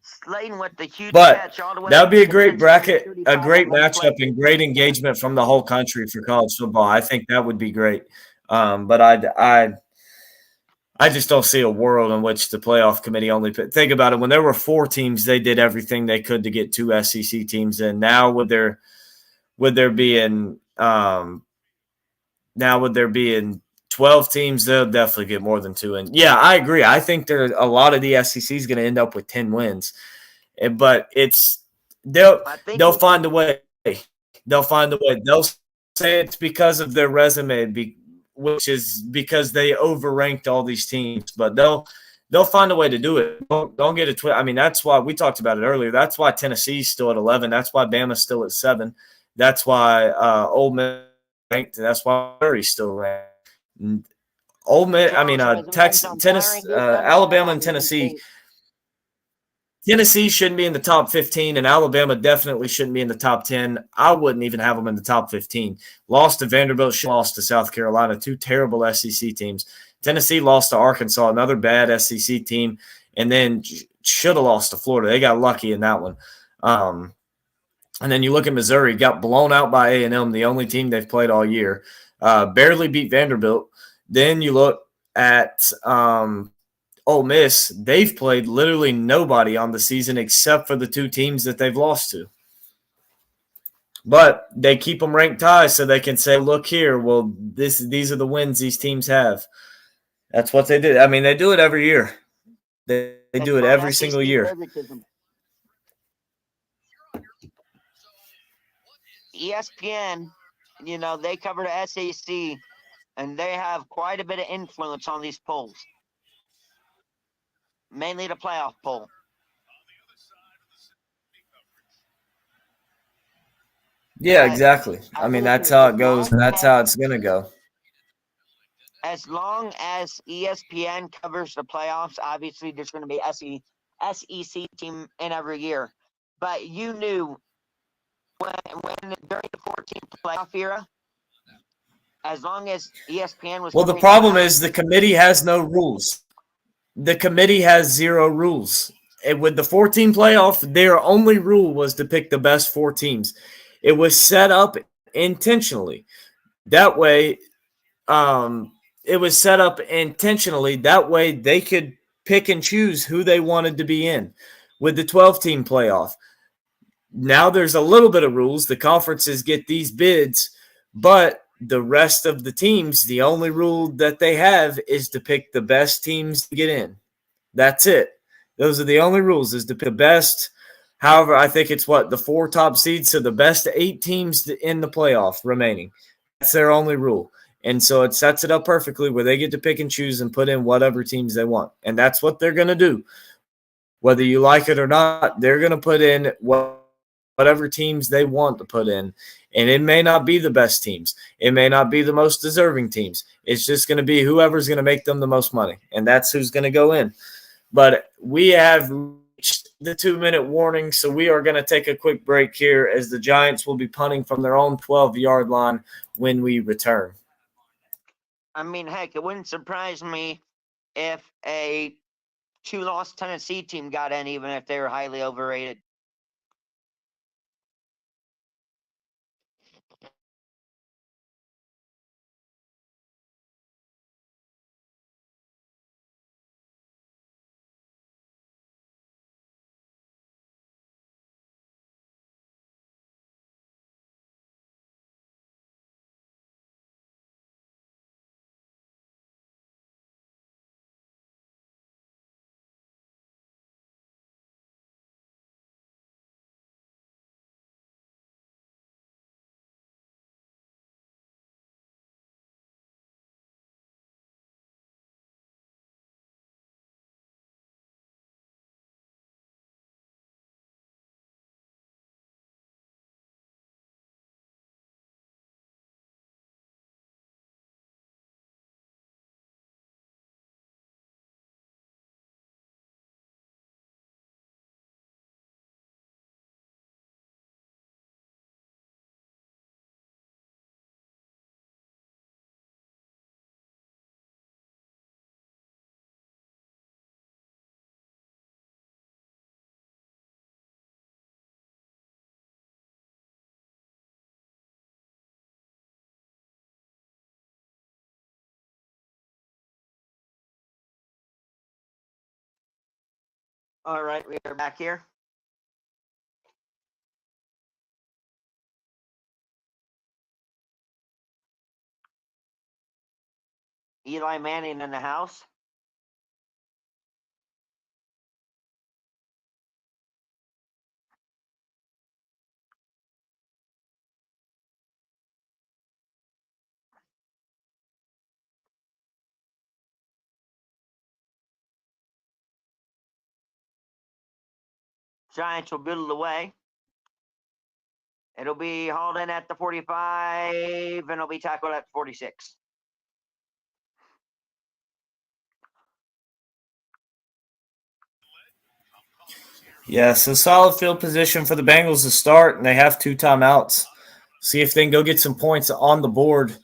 Slayton with the huge But catch all the way that would up be to a the great Cincinnati bracket, a 35 great on one matchup, play. and great engagement from the whole country for college football. I think that would be great. But I just don't see a world in which the playoff committee only put. Think about it. When there were four teams, they did everything they could to get two SEC teams in. Now with there being 12 teams, they'll definitely get more than two in. Yeah, I agree. I think there a lot of the SEC is going to end up with 10 wins, but they'll I think they'll find a way. They'll find a way. They'll say it's because of their resume, which is because they overranked all these teams. But they'll find a way to do it. Don't get it twisted. I mean, that's why we talked about it earlier. That's why Tennessee's still at 11. That's why Bama's still at 7. That's why Ole Miss ranked. That's why Missouri's still ranked. Ole Miss, I mean, Jones resumes Texas, on fire Tennessee, and get them done. Alabama, I and even Tennessee. think Tennessee shouldn't be in the top 15, and Alabama definitely shouldn't be in the top 10. I wouldn't even have them in the top 15. Lost to Vanderbilt, lost to South Carolina, two terrible SEC teams. Tennessee lost to Arkansas, another bad SEC team, and then should have lost to Florida. They got lucky in that one. And then you look at Missouri, got blown out by A&M, the only team they've played all year. Barely beat Vanderbilt. Then you look at Ole Miss, they've played literally nobody on the season except for the two teams that they've lost to. But they keep them ranked high so they can say, look here, well, these are the wins these teams have. That's what they did. I mean, they do it every year. They it's do it called every single SEC year. favoritism. ESPN, they cover the SEC, and they have quite a bit of influence on these polls, mainly the playoff poll. Yeah, But exactly. I mean, that's how it goes, and that's how it's going to go. As long as ESPN covers the playoffs, obviously there's going to be SEC team in every year. But you knew when during the 14 playoff era, as long as ESPN was Well, the covering problem playoffs, is the committee has no rules. The committee has 0 rules. And with the 14 playoff, their only rule was to pick the best 4 teams. It was set up intentionally. That way, it was set up intentionally. That way, they could pick and choose who they wanted to be in. With the 12-team playoff, now there's a little bit of rules. The conferences get these bids, but the rest of the teams, the only rule that they have is to pick the best teams to get in. That's it. Those are the only rules, is to pick the best. However, I think it's the 4 top seeds, so the best 8 teams in the playoff remaining. That's their only rule. And so it sets it up perfectly where they get to pick and choose and put in whatever teams they want. And that's what they're going to do. Whether you like it or not, they're going to put in whatever teams they want to put in. And it may not be the best teams. It may not be the most deserving teams. It's just going to be whoever's going to make them the most money. And that's who's going to go in. But we have reached the 2-minute warning, so we are going to take a quick break here as the Giants will be punting from their own 12-yard line when we return. I mean, heck, it wouldn't surprise me if a 2-loss Tennessee team got in, even if they were highly overrated. All right, we are back here. Eli Manning in the house. Giants will boot it away. It'll be hauled in at the 45, and it'll be tackled at 46. Yeah, so solid field position for the Bengals to start, and they have 2 timeouts. See if they can go get some points on the board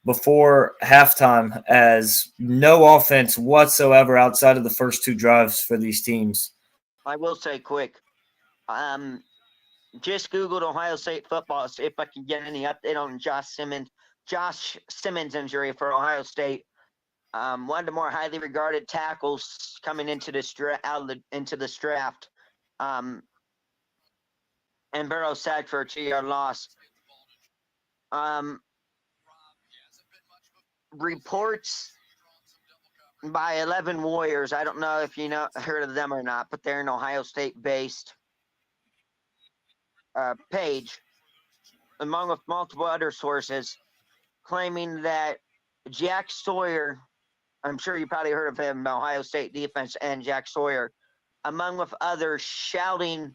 before halftime, as no offense whatsoever outside of the first 2 drives for these teams. I will say quick. Just Googled Ohio State football, see if I can get any update on Josh Simmons injury for Ohio State. One of the more highly regarded tackles coming into this draft. And Burrow sacked for a 2-yard loss. Reports by 11 Warriors. I don't know if you heard of them or not, but they're an Ohio State based page, among with multiple other sources, claiming that Jack Sawyer, I'm sure you probably heard of him, Ohio State defense, and Jack Sawyer, among with others, shouting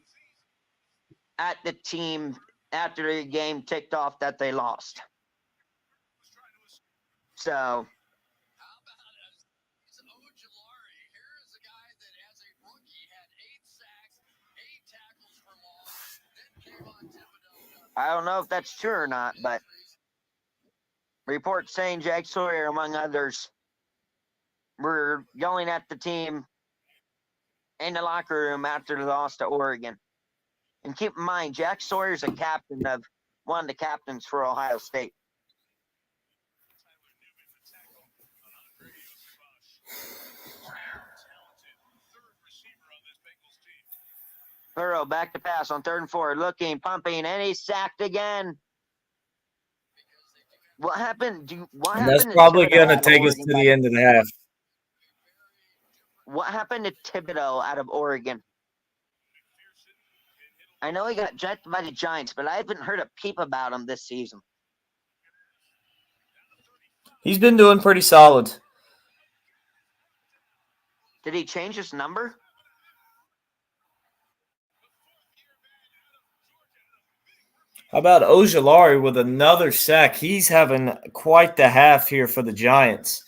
at the team after the game ticked off that they lost. So I don't know if that's true or not, but reports saying Jack Sawyer, among others, were yelling at the team in the locker room after the loss to Oregon. And keep in mind, Jack Sawyer's a captain of one of the captains for Ohio State. Burrow back to pass on 3rd and 4, looking, pumping, and he's sacked again. What happened? And that's probably going to take us to the end of the half. What happened to Thibodeau out of Oregon? I know he got drafted by the Giants, but I haven't heard a peep about him this season. He's been doing pretty solid. Did he change his number? How about Ojulari with another sack? He's having quite the half here for the Giants.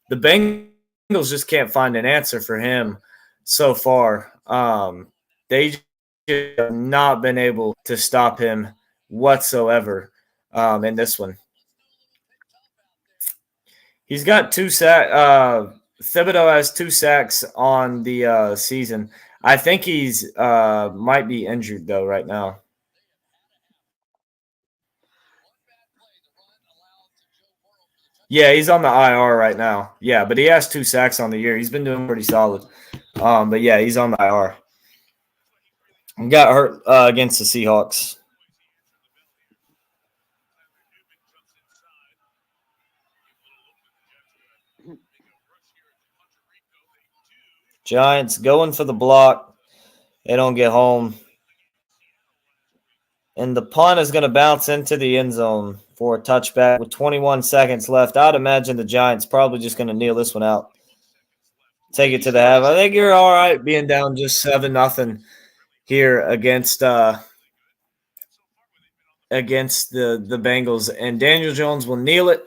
The Bengals just can't find an answer for him so far. They just have not been able to stop him whatsoever in this one. He's got 2 sacks. Thibodeau has 2 sacks on the season. I think he's might be injured though right now. Yeah, he's on the IR right now. Yeah, but he has 2 sacks on the year. He's been doing pretty solid. But yeah, he's on the IR. He got hurt against the Seahawks. Giants going for the block. They don't get home. And the punt is going to bounce into the end zone for a touchback with 21 seconds left. I'd imagine the Giants probably just going to kneel this one out. Take it to the half. I think you're all right being down just 7-0 here against the Bengals. And Daniel Jones will kneel it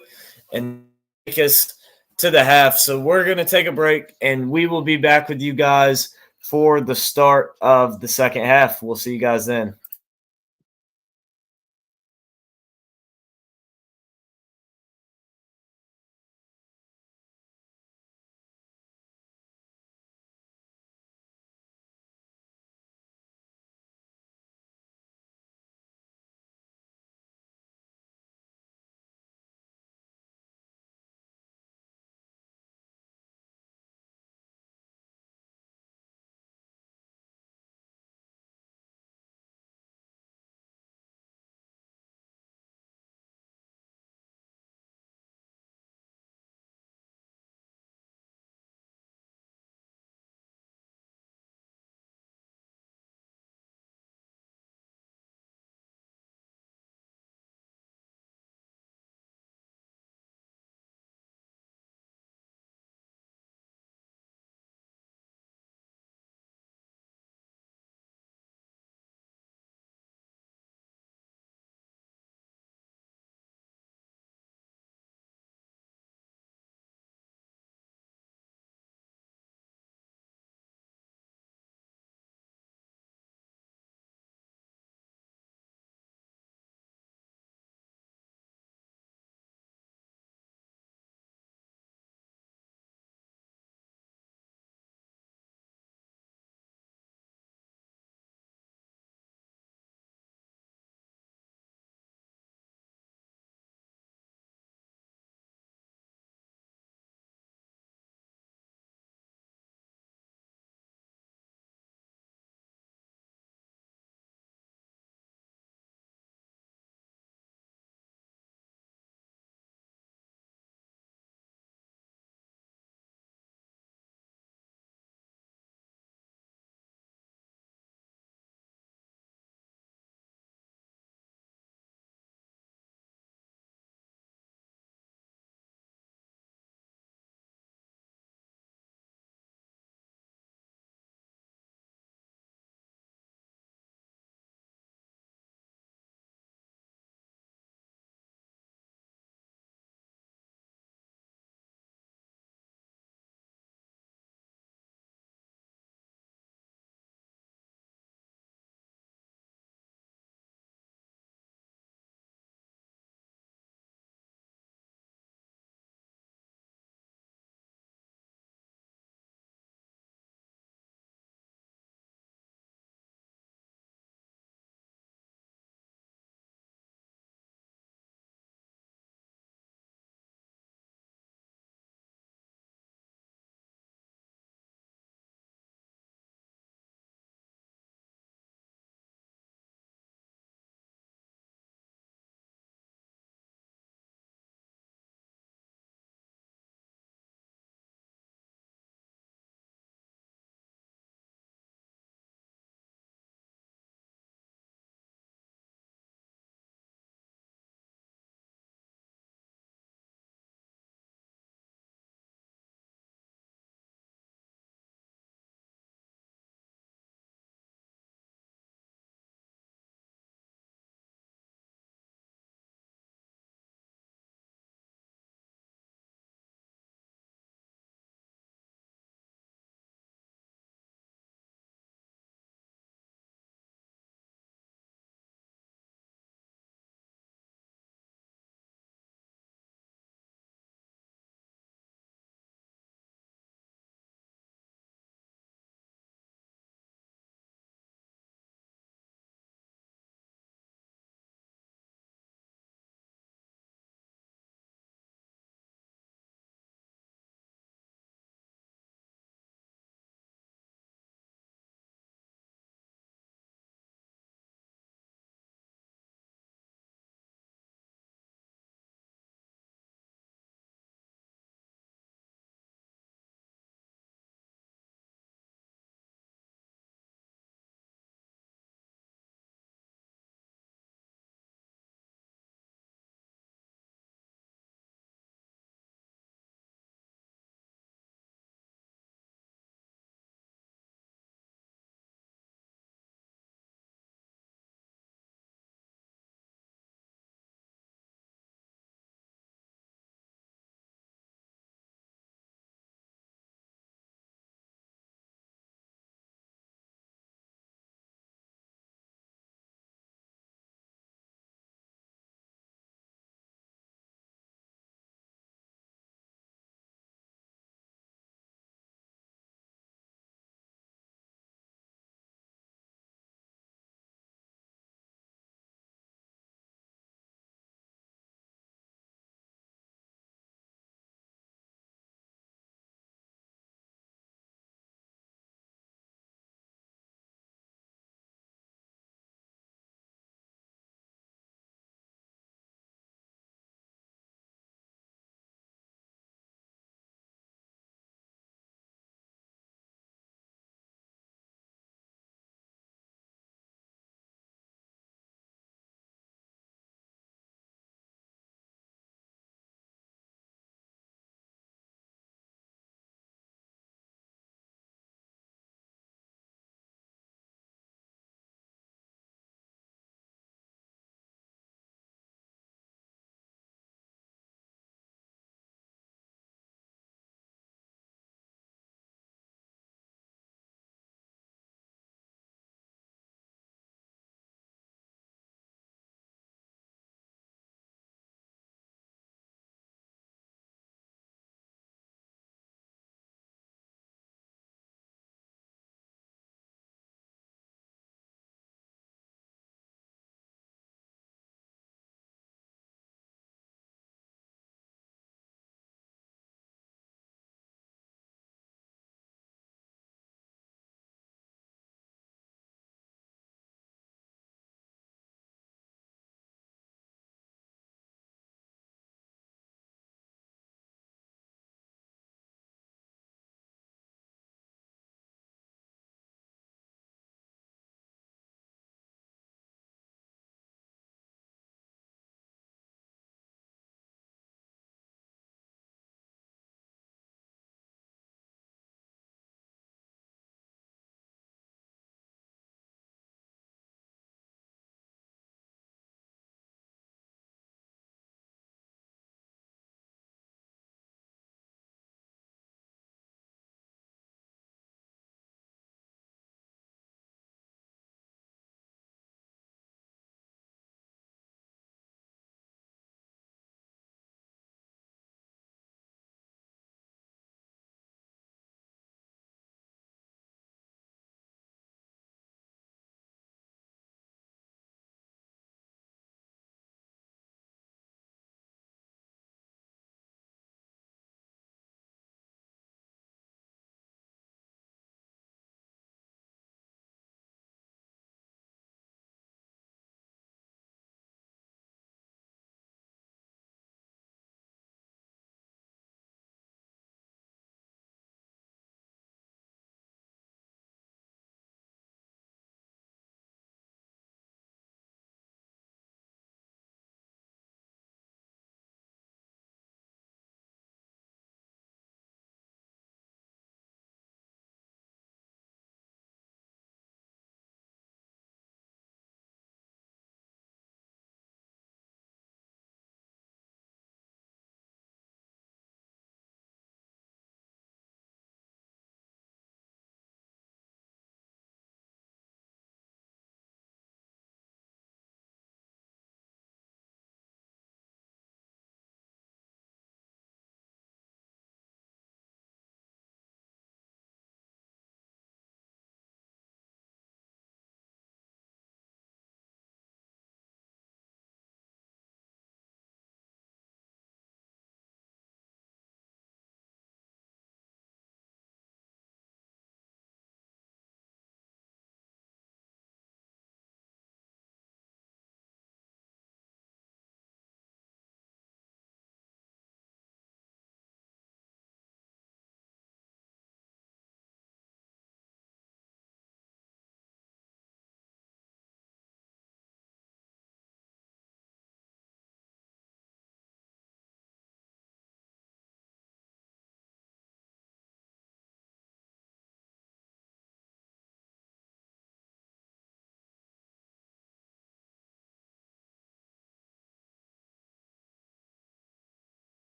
and take us to the half. So we're going to take a break, and we will be back with you guys for the start of the second half. We'll see you guys then.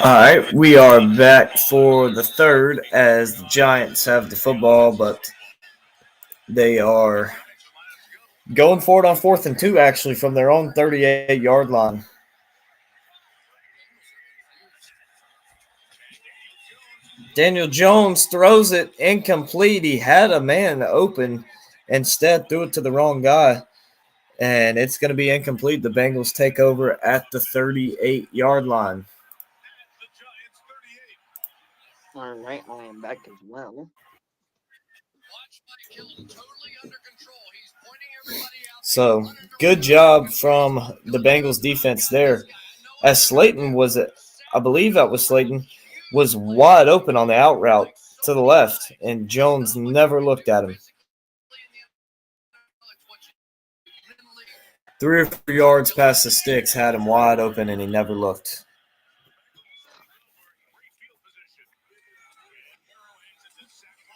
All right, we are back for the third as the Giants have the football, but they are going for it on 4th and 2, actually, from their own 38-yard line. Daniel Jones throws it incomplete. He had a man open, instead threw it to the wrong guy, and it's going to be incomplete. The Bengals take over at the 38-yard line. All right, I am back as well. So good job from the Bengals defense there. As Slayton was, I believe that was Slayton, was wide open on the out route to the left, and Jones never looked at him. 3 or 4 yards past the sticks had him wide open, and he never looked.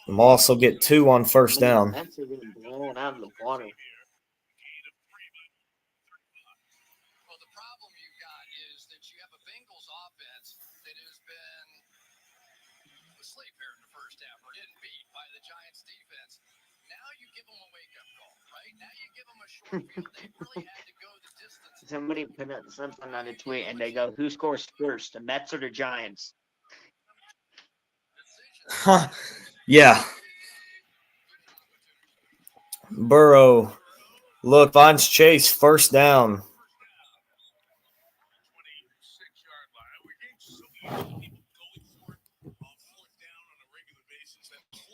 We'll also get 2 on first Man, down. that's getting blown out of the water. Somebody put up something on a tweet and they go, "Who scores first, the Mets or the Giants?" Huh. Yeah. Burrow finds Chase, first down.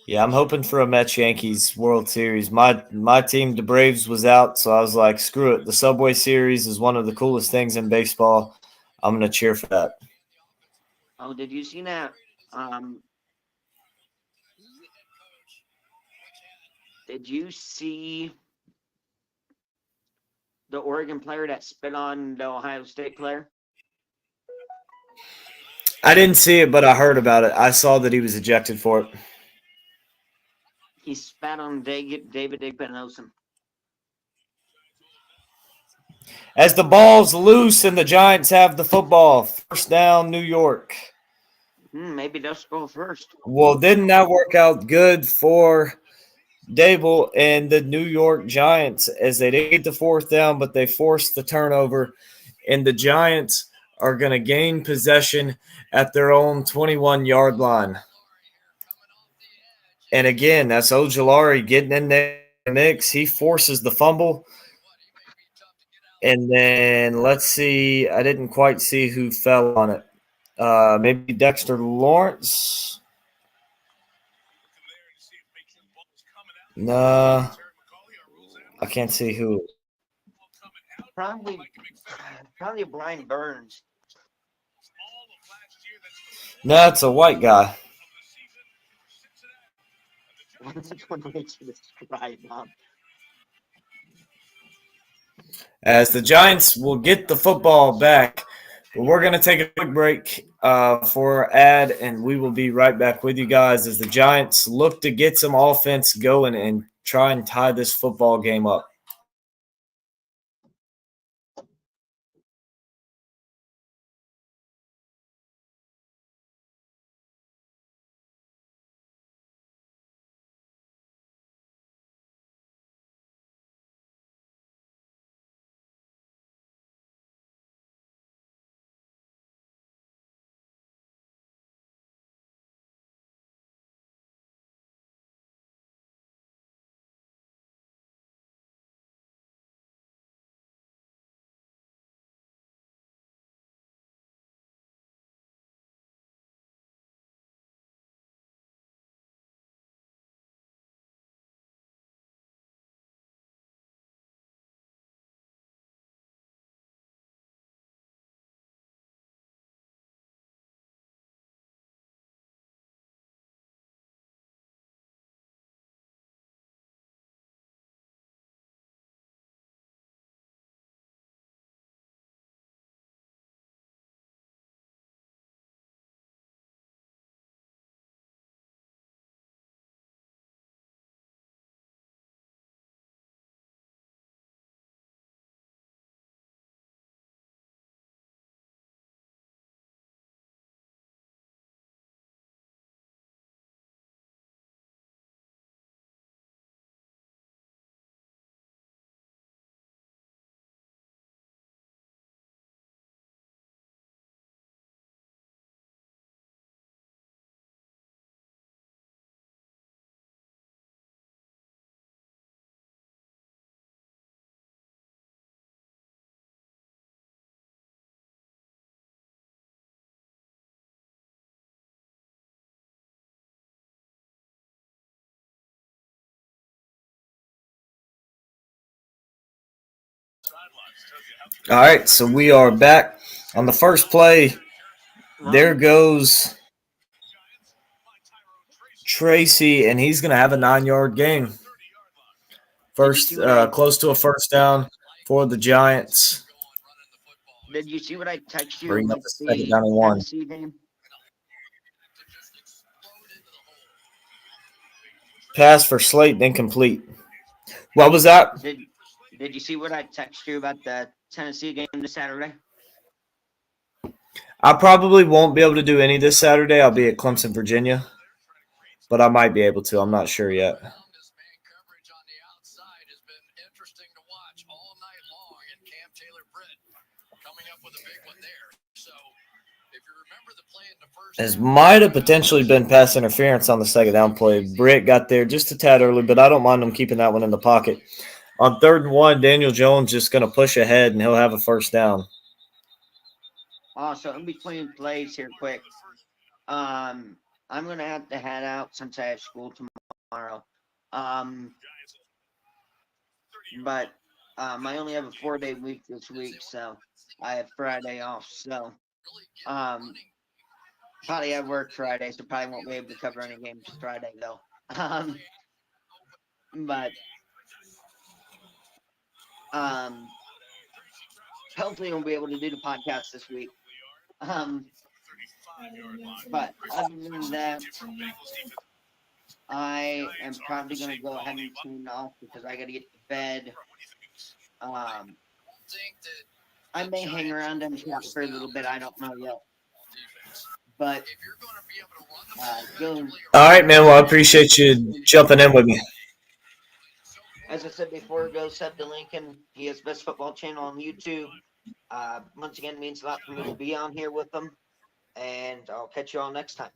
Yeah, I'm hoping for a Mets Yankees World Series. My team, the Braves, was out, so I was like, screw it. The Subway Series is one of the coolest things in baseball. I'm gonna cheer for that. Oh, did you see that? Did you see the Oregon player that spit on the Ohio State player? I didn't see it, but I heard about it. I saw that he was ejected for it. He spat on David Igbenogson. As the ball's loose and the Giants have the football, first down, New York. Maybe they'll score first. Well, didn't that work out good for Dable and the New York Giants as they did get the fourth down, but they forced the turnover, and the Giants are going to gain possession at their own 21-yard line. And again, that's Ojulari getting in there. Mix. He forces the fumble. And then let's see. I didn't quite see who fell on it. Maybe Dexter Lawrence. Nah, I can't see who. Probably Brian Burns. No, it's a white guy. Which one makes you describe, Bob? As the Giants will get the football back. But we're going to take a quick break for our ad, and we will be right back with you guys as the Giants look to get some offense going and try and tie this football game up. All right, so we are back on the first play. There goes Tracy, and he's going to have a 9-yard gain. First, close to a first down for the Giants. Did you see what I texted you Bring up with the second the down and 1. Tennessee game? Pass for Slayton, incomplete. What was that? Did you see what I texted you about the Tennessee game this Saturday? I probably won't be able to do any this Saturday. I'll be at Clemson, Virginia. But I might be able to. I'm not sure yet. As might have potentially been pass interference on the second down play. Britt got there just a tad early, but I don't mind him keeping that one in the pocket. On 3rd and 1, Daniel Jones just going to push ahead, and he'll have a first down. So in between plays here quick, I'm going to have to head out since I have school tomorrow. But I only have a 4-day week this week, so I have Friday off. So probably have work Friday, so probably won't be able to cover any games Friday, though. But hopefully we'll be able to do the podcast this week. But other than that, I am probably going to go ahead and tune off because I got to get to bed. I may hang around and chat for a little bit. I don't know yet. But all right, man. Well, I appreciate you jumping in with me. As I said before, go sub to Lincoln. He has Best Football Channel on YouTube. Once again, it means a lot for me to be on here with them. And I'll catch you all next time.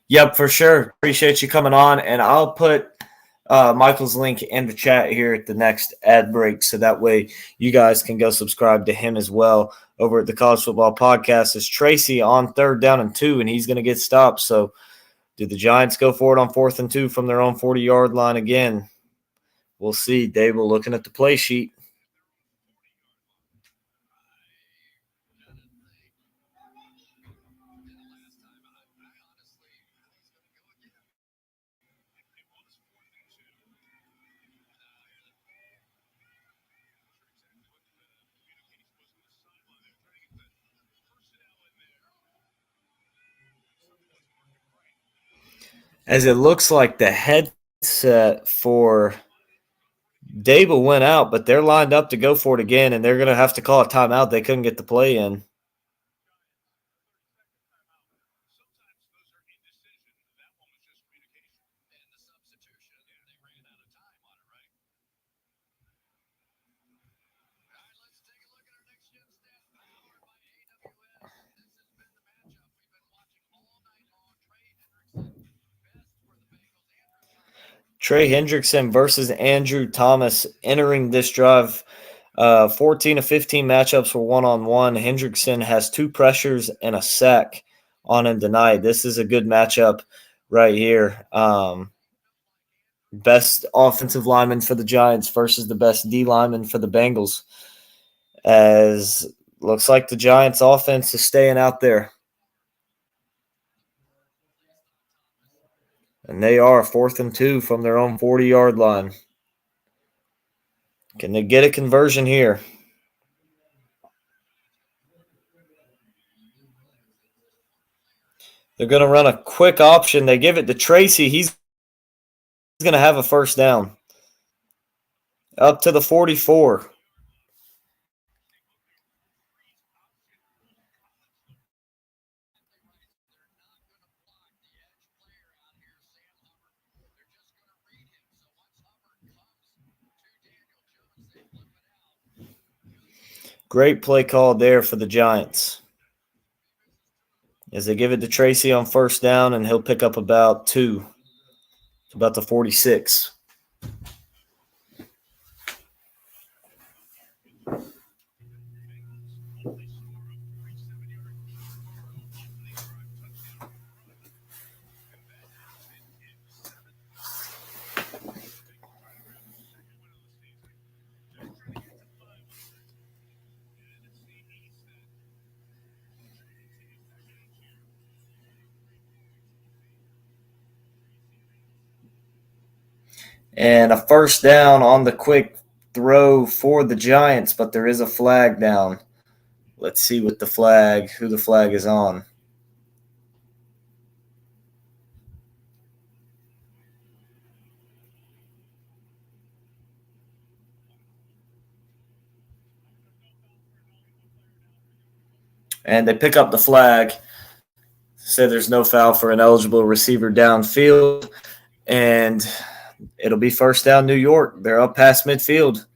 Yep, for sure. Appreciate you coming on. And I'll put Michael's link in the chat here at the next ad break, so that way you guys can go subscribe to him as well over at the College Football Podcast. It's Tracy on 3rd down and 2, and he's going to get stopped. So do the Giants go for it on 4th and 2 from their own 40-yard line again? We'll see. Dable looking at the play sheet. As it looks like the headset for Dable went out, but they're lined up to go for it again, and they're going to have to call a timeout. They couldn't get the play in. Trey Hendrickson versus Andrew Thomas entering this drive. 14 of 15 matchups were one-on-one. Hendrickson has 2 pressures and a sack on him tonight. This is a good matchup right here. Best offensive lineman for the Giants versus the best D lineman for the Bengals. As looks like the Giants offense is staying out there. And they are 4th and 2 from their own 40-yard line. Can they get a conversion here? They're going to run a quick option. They give it to Tracy. He's going to have a first down. Up to the 44. Great play call there for the Giants. As they give it to Tracy on first down, and he'll pick up about 2. About the 46. And a first down on the quick throw for the Giants, but there is a flag down. Let's see who the flag is on. And they pick up the flag. Say there's no foul for an eligible receiver downfield. And it'll be first down New York. They're up past midfield.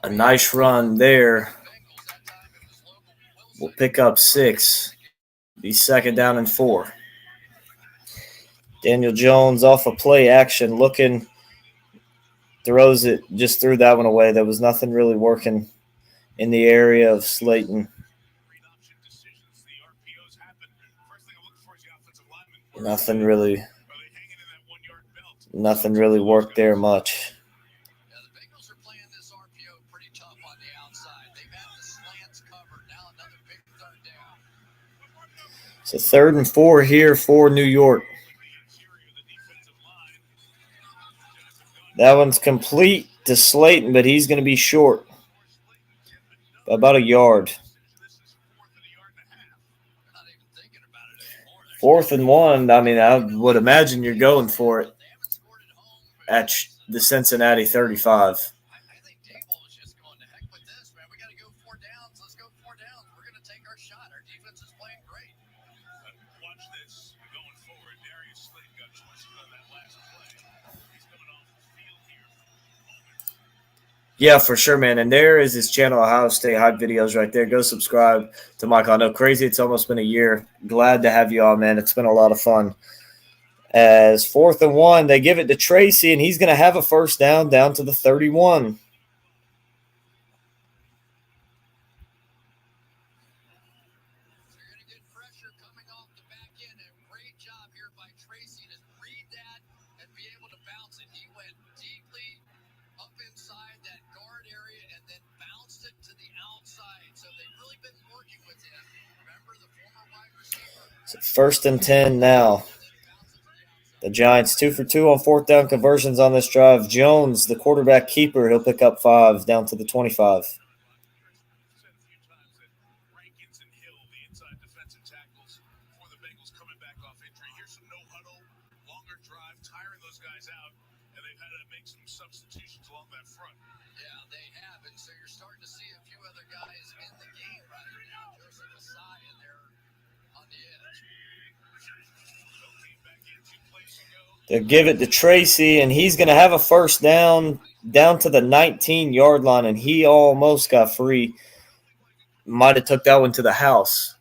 A nice run there. We'll pick up 6. Be second down and 4. Daniel Jones off a play action looking. Throws it, just threw that one away. There was nothing really working in the area of Slayton. Nothing really worked there much. So 3rd and 4 here for New York. That one's complete to Slayton, but he's going to be short by about a yard. 4th and 1. I mean, I would imagine you're going for it at the Cincinnati 35. Yeah, for sure, man. And there is his channel, Ohio State Hype Videos, right there. Go subscribe to Michael. I know, crazy. It's almost been a year. Glad to have you on, man. It's been a lot of fun. As 4th and 1, they give it to Tracy, and he's going to have a first down to the 31. So 1st and 10 now. The Giants 2 for 2 on 4th down conversions on this drive. Jones, the quarterback keeper, he'll pick up 5 down to the 25. They'll give it to Tracy, and he's going to have a first down to the 19-yard line, and he almost got free. Might have took that one to the house.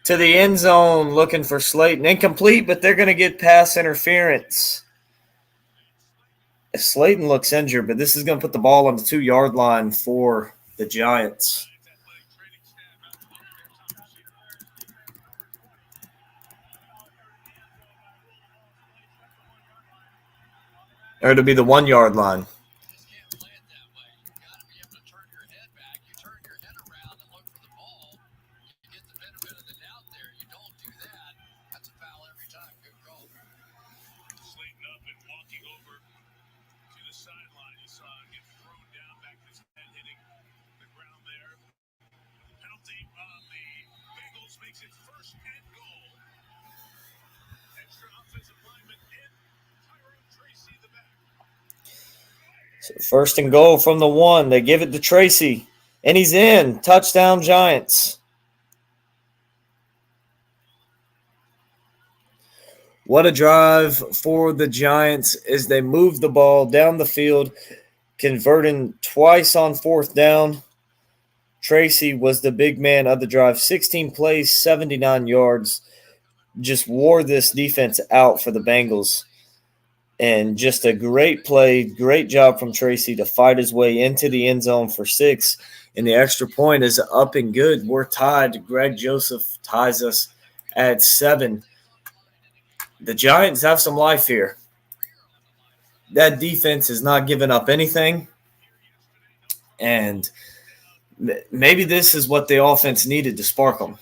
To the end zone, looking for Slayton. Incomplete, but they're going to get pass interference. Slayton looks injured, but this is going to put the ball on the 2-yard line for the Giants. Or it'll be the 1-yard line. First and goal from the 1. They give it to Tracy, and he's in. Touchdown, Giants. What a drive for the Giants as they move the ball down the field, converting twice on fourth down. Tracy was the big man of the drive. 16 plays, 79 yards. Just wore this defense out for the Bengals. And just a great play, great job from Tracy to fight his way into the end zone for 6. And the extra point is up and good. We're tied. Greg Joseph ties us at 7. The Giants have some life here. That defense is not giving up anything. And maybe this is what the offense needed to spark them.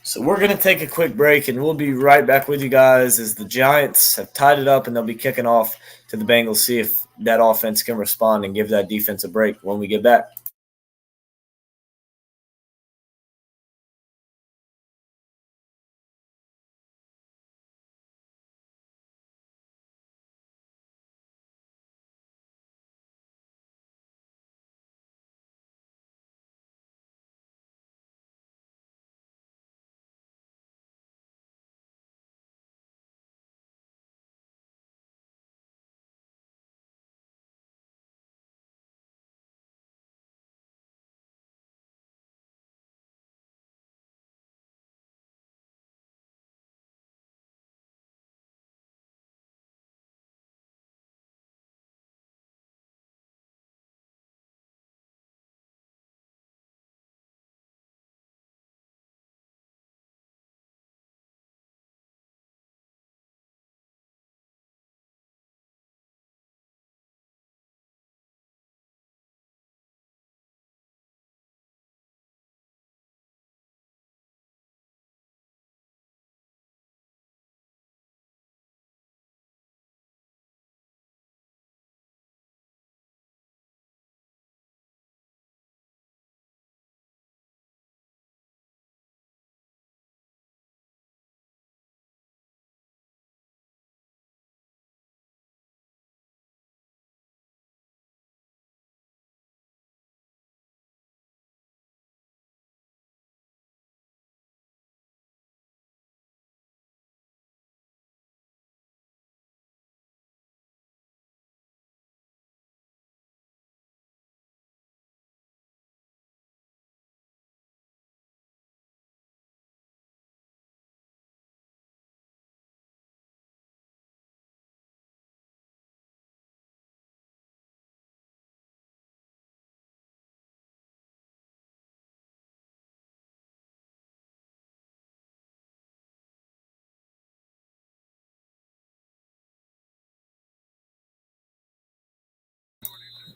So we're going to take a quick break, and we'll be right back with you guys as the Giants have tied it up, and they'll be kicking off to the Bengals, see if that offense can respond and give that defense a break when we get back.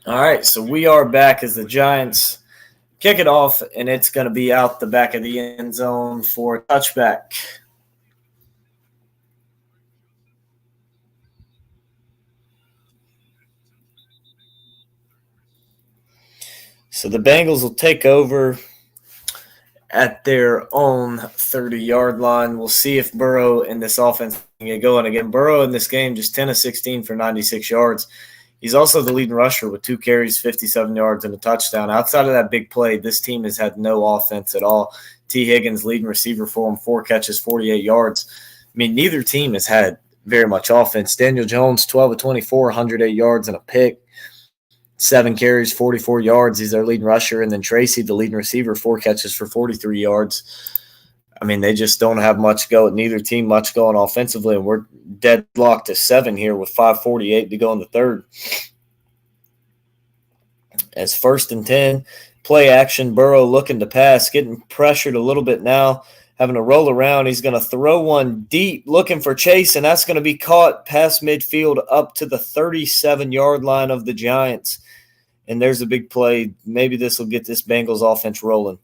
All right, so we are back as the Giants kick it off, and it's going to be out the back of the end zone for a touchback. So the Bengals will take over at their own 30-yard line. We'll see if Burrow in this offense can get going again. Burrow in this game just 10 of 16 for 96 yards. He's also the leading rusher with 2 carries, 57 yards, and a touchdown. Outside of that big play, this team has had no offense at all. T. Higgins, leading receiver for him, 4 catches, 48 yards. I mean, neither team has had very much offense. Daniel Jones, 12 of 24, 108 yards and a pick. 7 carries, 44 yards. He's their leading rusher. And then Tracy, the leading receiver, 4 catches for 43 yards. I mean, they just don't have much going. Neither team much going offensively, and we're deadlocked to 7 here with 5:48 to go in the third. As 1st and 10, play action, Burrow looking to pass, getting pressured a little bit now, having to roll around. He's going to throw one deep, looking for Chase, and that's going to be caught past midfield up to the 37-yard line of the Giants. And there's a big play. Maybe this will get this Bengals offense rolling.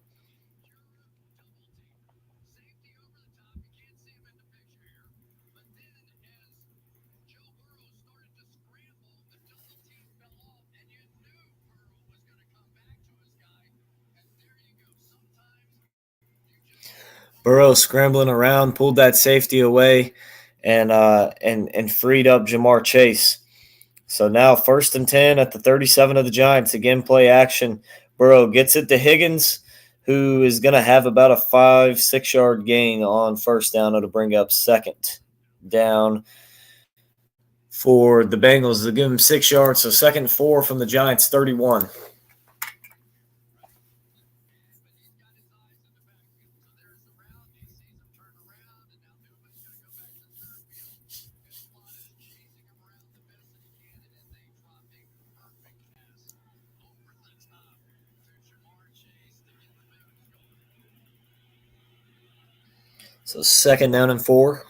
Burrow scrambling around, pulled that safety away, and freed up Jamar Chase. So now 1st and 10 at the 37 of the Giants. Again, play action. Burrow gets it to Higgins, who is going to have about a 5-6 yard gain on first down. It'll bring up 2nd down for the Bengals. They'll give him 6 yards. So 2nd and 4 from the Giants 31. So 2nd down and 4.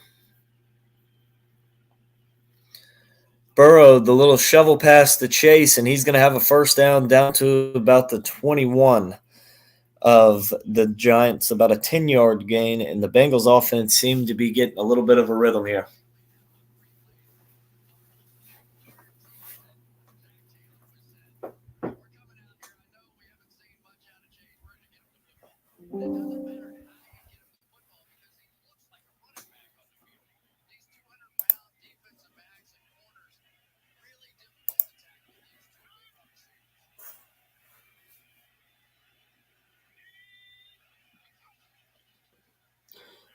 Burrow, the little shovel pass to Chase, and he's going to have a first down to about the 21 of the Giants, about a 10-yard gain, and the Bengals offense seemed to be getting a little bit of a rhythm here.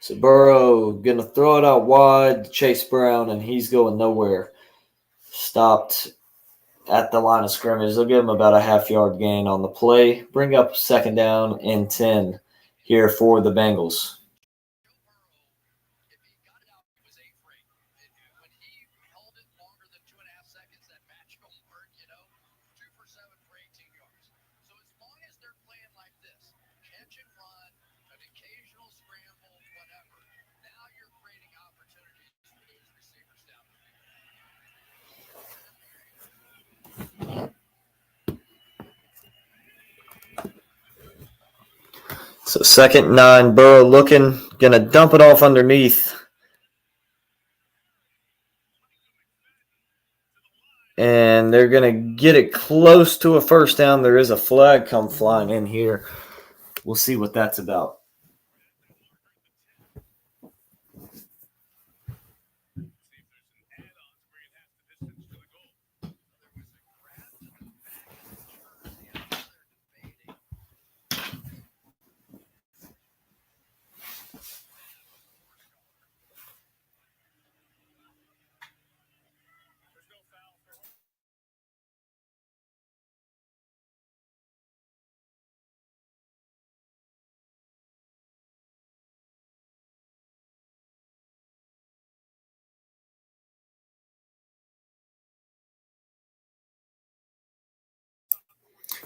So Burrow going to throw it out wide to Chase Brown, and he's going nowhere. Stopped at the line of scrimmage. They'll give him about a half-yard gain on the play. Bring up 2nd down and 10 here for the Bengals. So 2nd and 9, Burrow looking, going to dump it off underneath. And they're going to get it close to a first down. There is a flag come flying in here. We'll see what that's about.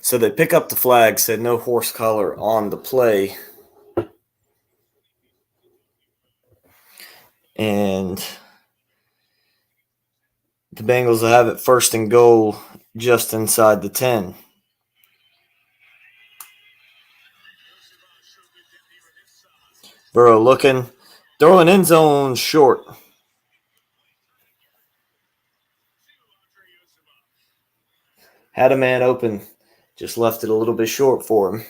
So they pick up the flag, said no horse collar on the play. And the Bengals will have it 1st and goal just inside the 10. Burrow looking, throwing end zone short. Had a man open, just left it a little bit short for him.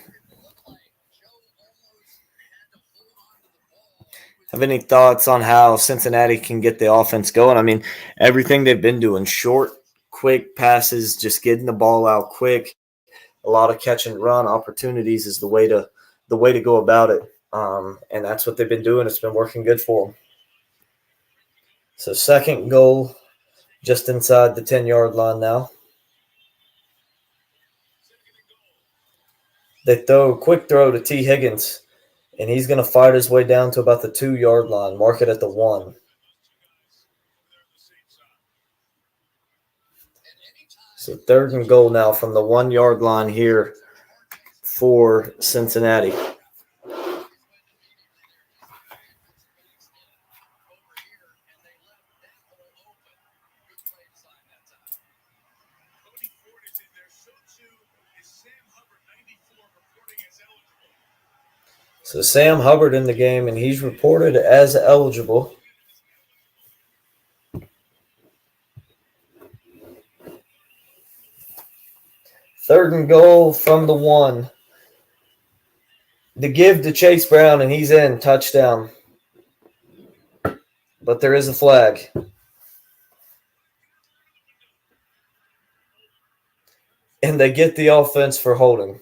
Have any thoughts on how Cincinnati can get the offense going? I mean, everything they've been doing, short, quick passes, just getting the ball out quick. A lot of catch and run opportunities is the way to go about it, and that's what they've been doing. It's been working good for them. So 2nd goal, just inside the 10-yard line now. They throw a quick throw to T. Higgins, and he's going to fight his way down to about the 2-yard line. Mark it at the 1. So 3rd and goal now from the 1-yard line here for Cincinnati. So Sam Hubbard in the game, and he's reported as eligible. Third and goal from the 1. The give to Chase Brown, and he's in. Touchdown. But there is a flag. And they get the offense for holding.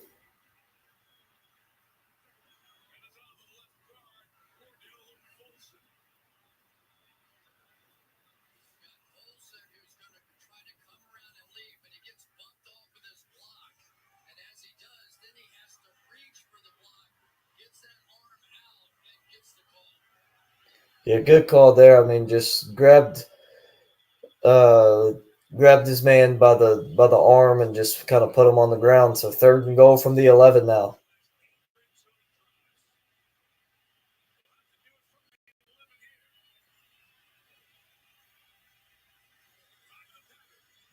Yeah, good call there. I mean, just grabbed his man by the arm and just kind of put him on the ground. So 3rd and goal from the 11 now.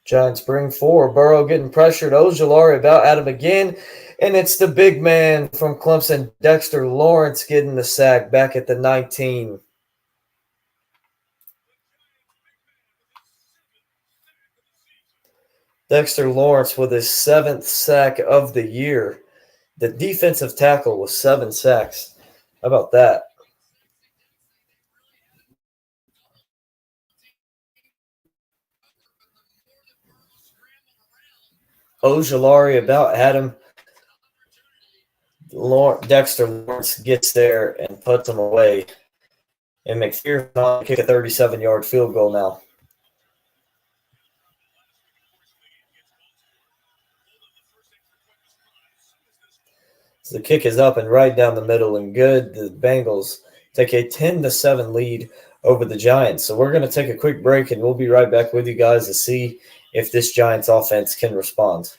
Giants bring 4. Burrow getting pressured. Ojulari about at him again. And it's the big man from Clemson, Dexter Lawrence, getting the sack back at the 19. Dexter Lawrence with his 7th sack of the year. The defensive tackle with 7 sacks. How about that? Ojulari about at him. Dexter Lawrence gets there and puts him away. And McPherson on kick a 37-yard field goal now. So the kick is up and right down the middle and good. The Bengals take a 10-7 lead over the Giants. So we're going to take a quick break, and we'll be right back with you guys to see if this Giants offense can respond.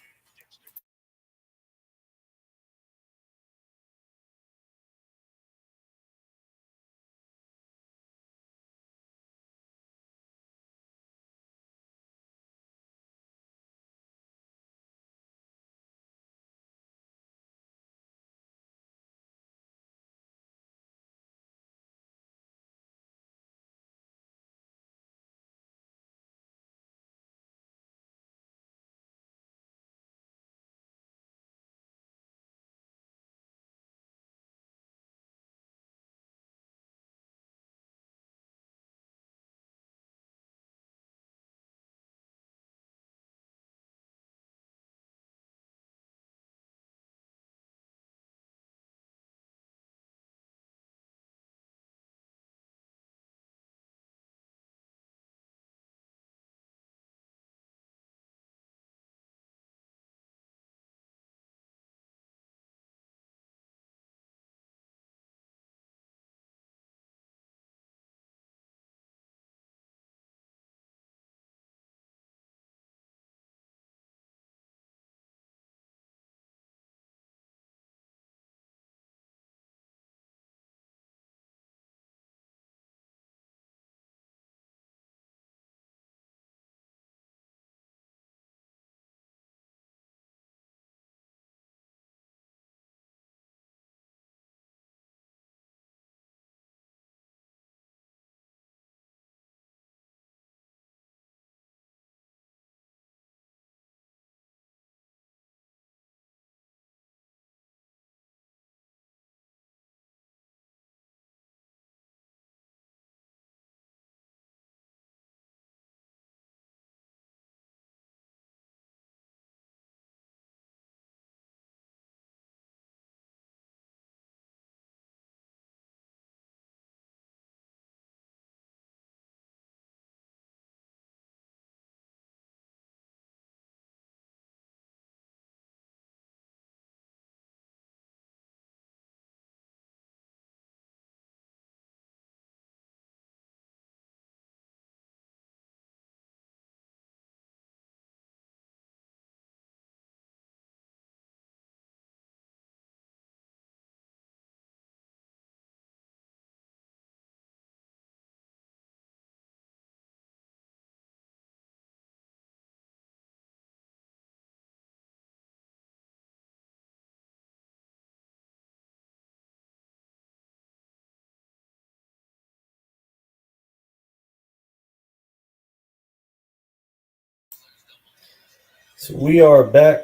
So we are back,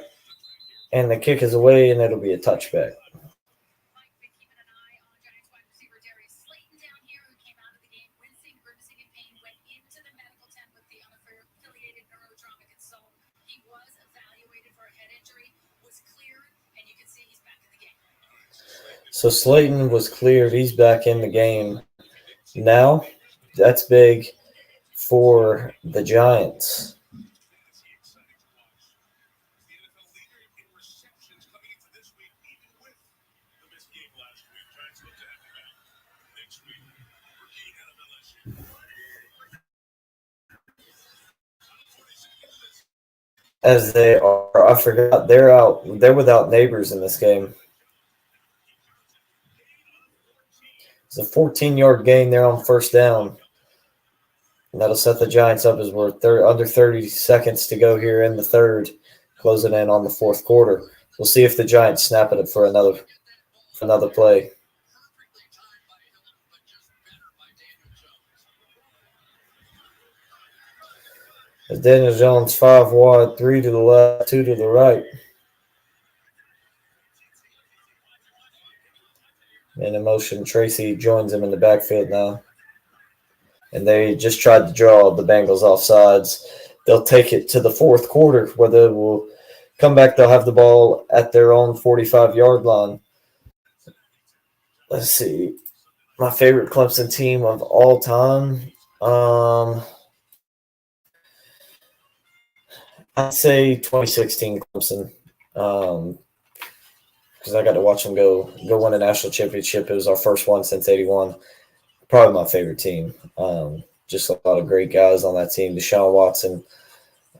and the kick is away, and it'll be a touchback. So Slayton was cleared. He's back in the game now. That's big for the Giants. As they are, I forgot they're out. They're without Neighbors in this game. It's a 14-yard gain there on first down. And that'll set the Giants up as we're under 30 seconds to go here in the third, closing in on the fourth quarter. We'll see if the Giants snap it for another play. As Daniel Jones 5 wide, 3 to the left, 2 to the right. And in motion, Tracy joins him in the backfield now. And they just tried to draw the Bengals off sides. They'll take it to the fourth quarter where they will come back. They'll have the ball at their own 45-yard line. Let's see. My favorite Clemson team of all time. I'd say 2016 Clemson. Because I got to watch them go win a national championship. It was our first one since '81. Probably my favorite team. Just a lot of great guys on that team. Deshaun Watson,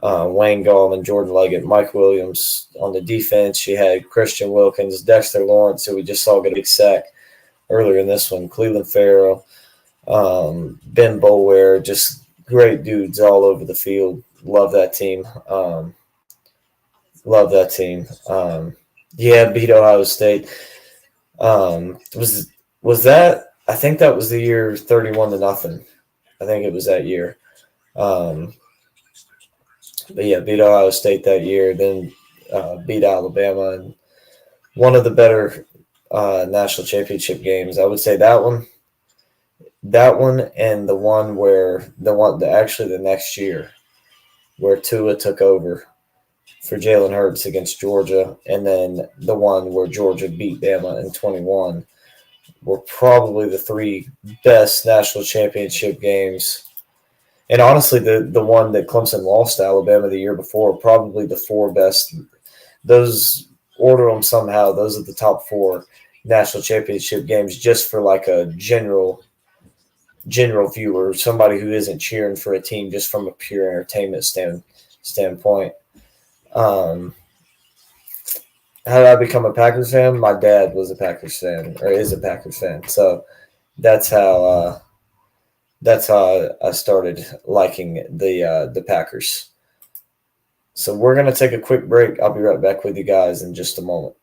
Wayne Gallman, Jordan Leggett, Mike Williams on the defense. You had Christian Wilkins, Dexter Lawrence, who we just saw get a big sack earlier in this one, Cleveland Farrell, Ben Boulware, just great dudes all over the field. Love that team. Beat Ohio State. Was that? I think that was the year 31-0. I think it was that year. But yeah, beat Ohio State that year. Then beat Alabama and one of the better national championship games. I would say that one, and the next year where Tua took over for Jalen Hurts against Georgia, and then the one where Georgia beat Bama in 21 were probably the three best national championship games. And honestly, the one that Clemson lost to Alabama the year before, probably the four best. Those order them somehow. Those are the top four national championship games, just for like a general viewer, somebody who isn't cheering for a team, just from a pure entertainment standpoint. How did I become a Packers fan? My dad was a Packers fan, or is a Packers fan. So that's how I started liking the Packers. So we're gonna take a quick break. I'll be right back with you guys in just a moment.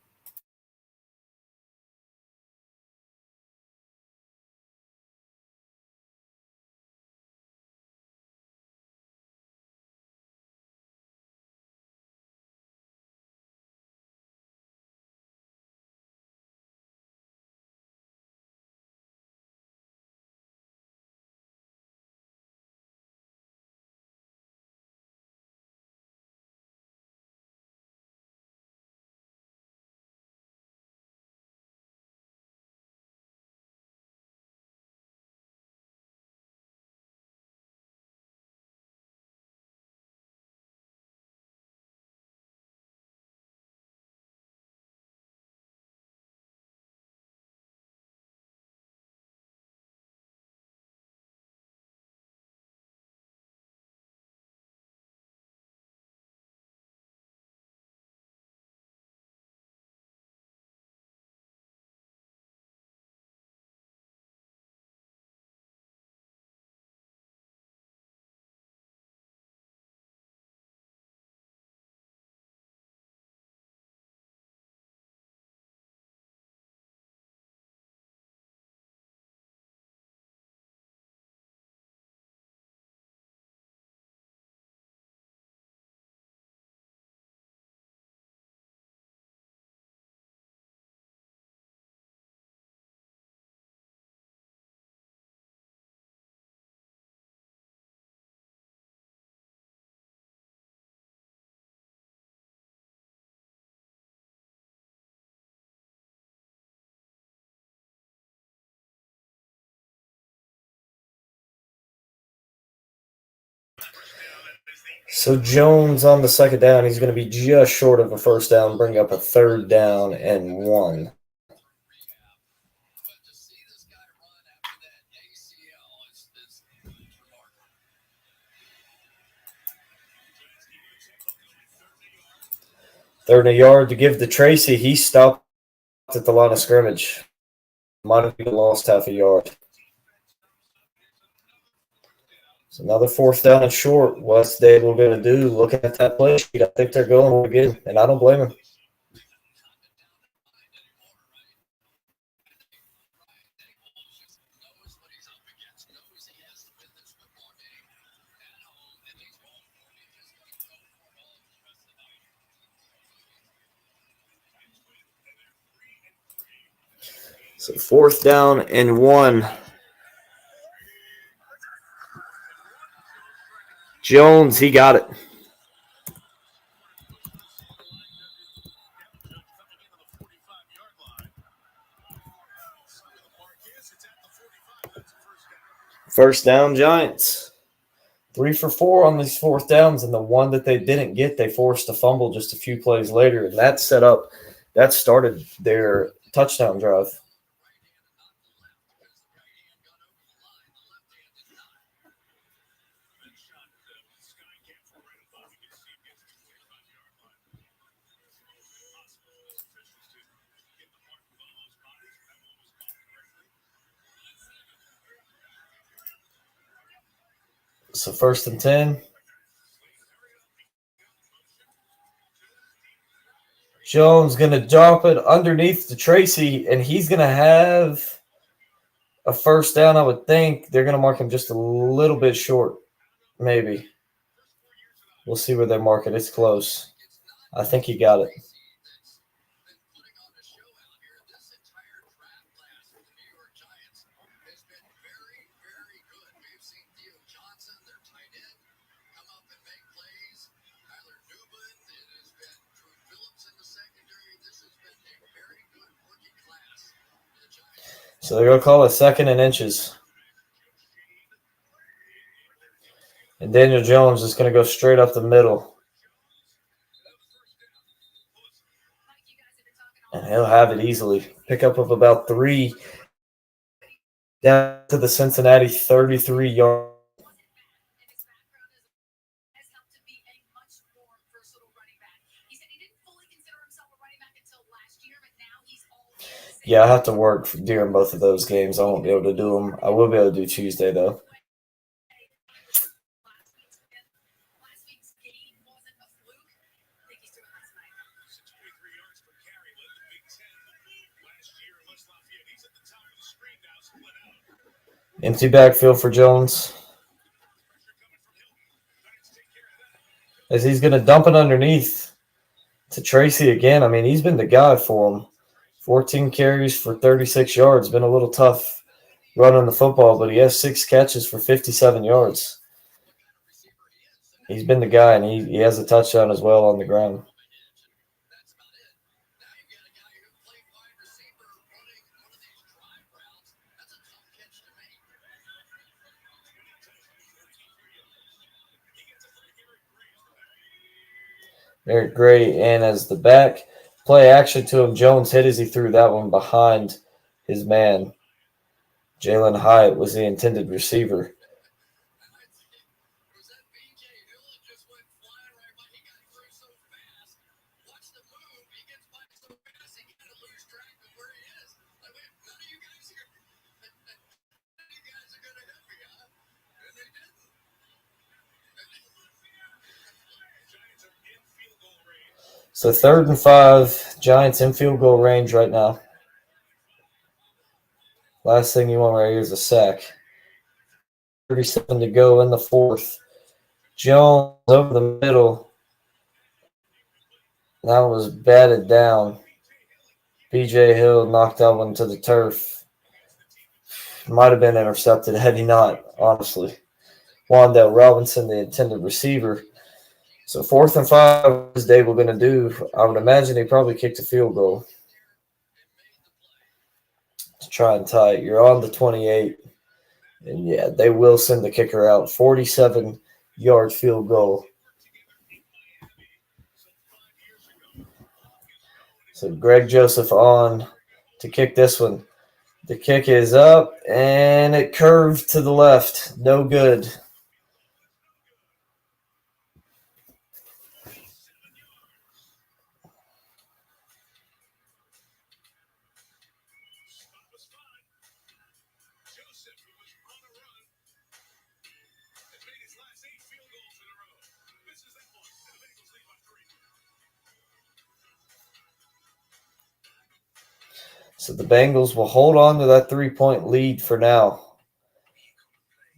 So Jones on the second down, he's going to be just short of a first down, bring up a 3rd down and 1. Third and a yard to give to Tracy. He stopped at the line of scrimmage. Might have even lost half a yard. So another 4th down and short. What's Dable going to do? Looking at that play sheet, I think they're going again, and I don't blame him. So 4th down and 1. Jones, he got it. First down, Giants. 3 for 4 on these 4th downs, and the one that they didn't get, they forced a fumble just a few plays later, and that started their touchdown drive. So 1st and 10. Jones going to drop it underneath to Tracy, and he's going to have a first down, I would think. They're going to mark him just a little bit short, maybe. We'll see where they mark it. It's close. I think he got it. So they're going to call it 2nd and inches. And Daniel Jones is going to go straight up the middle. And he'll have it easily. Pickup of about 3 down to the Cincinnati 33-yard. Yeah, I have to work during both of those games. I won't be able to do them. I will be able to do Tuesday, though. Empty backfield for Jones. As he's going to dump it underneath to Tracy again. I mean, he's been the guy for him. 14 carries for 36 yards. Been a little tough running the football, but he has 6 catches for 57 yards. He's been the guy, and he has a touchdown as well on the ground. Eric Gray in as the back. Play action to him. Jones hit as he threw that one behind his man. Jalen Hyatt was the intended receiver. So 3rd and 5, Giants in field goal range right now. Last thing you want right here is a sack. 37 to go in the 4th. Jones over the middle. That was batted down. B.J. Hill knocked that one to the turf. Might have been intercepted had he not, honestly. Wandale Robinson, the intended receiver. So 4th and 5, what is Dable going to do? I would imagine he probably kicked a field goal to try and tie it. You're on the 28. And, yeah, they will send the kicker out. 47-yard field goal. So Greg Joseph on to kick this one. The kick is up, and it curved to the left. No good. So the Bengals will hold on to that 3-point lead for now.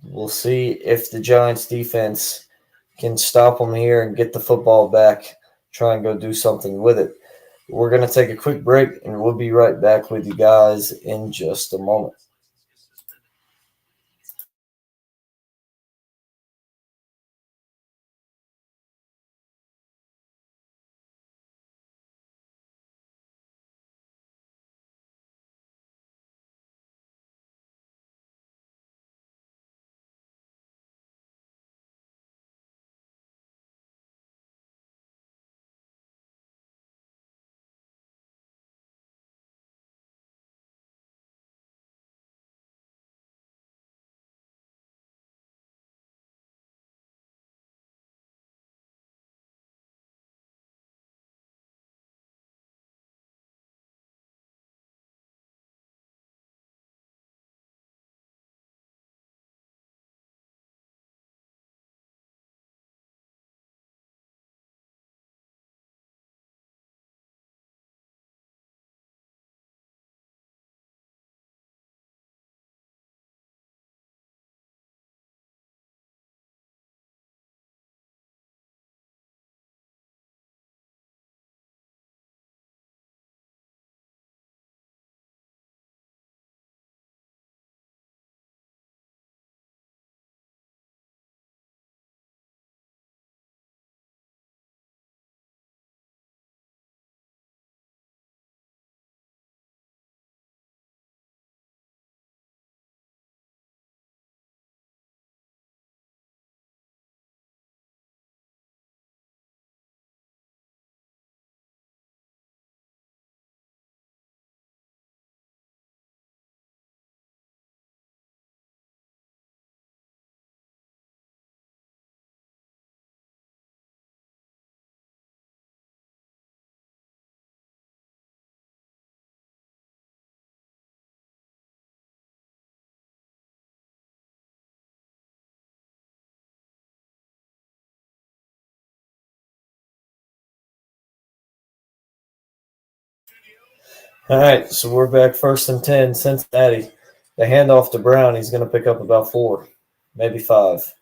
We'll see if the Giants defense can stop them here and get the football back, try and go do something with it. We're going to take a quick break, and we'll be right back with you guys in just a moment. All right, so we're back 1st and 10, Cincinnati. The handoff to Brown, he's going to pick up about 4, maybe 5.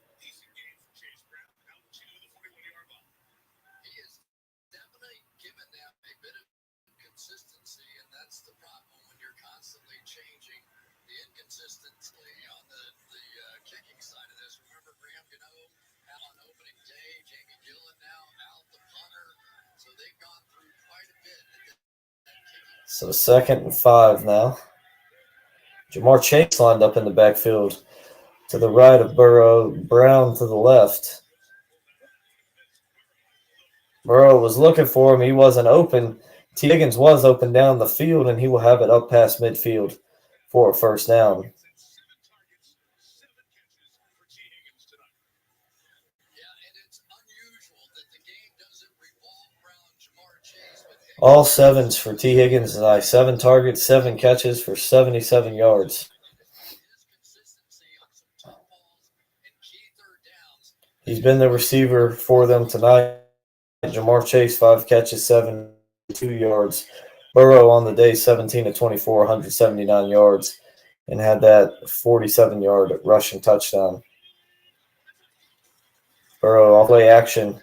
So 2nd and 5 now. Jamar Chase lined up in the backfield to the right of Burrow, Brown to the left. Burrow was looking for him. He wasn't open. T. Higgins was open down the field, and he will have it up past midfield for a 1st down. All 7s for T. Higgins tonight. 7 targets, 7 catches for 77 yards. He's been the receiver for them tonight. Jamar Chase, 5 catches, 72 yards. Burrow on the day, 17 to 24, 179 yards, and had that 47-yard rushing touchdown. Burrow off play action,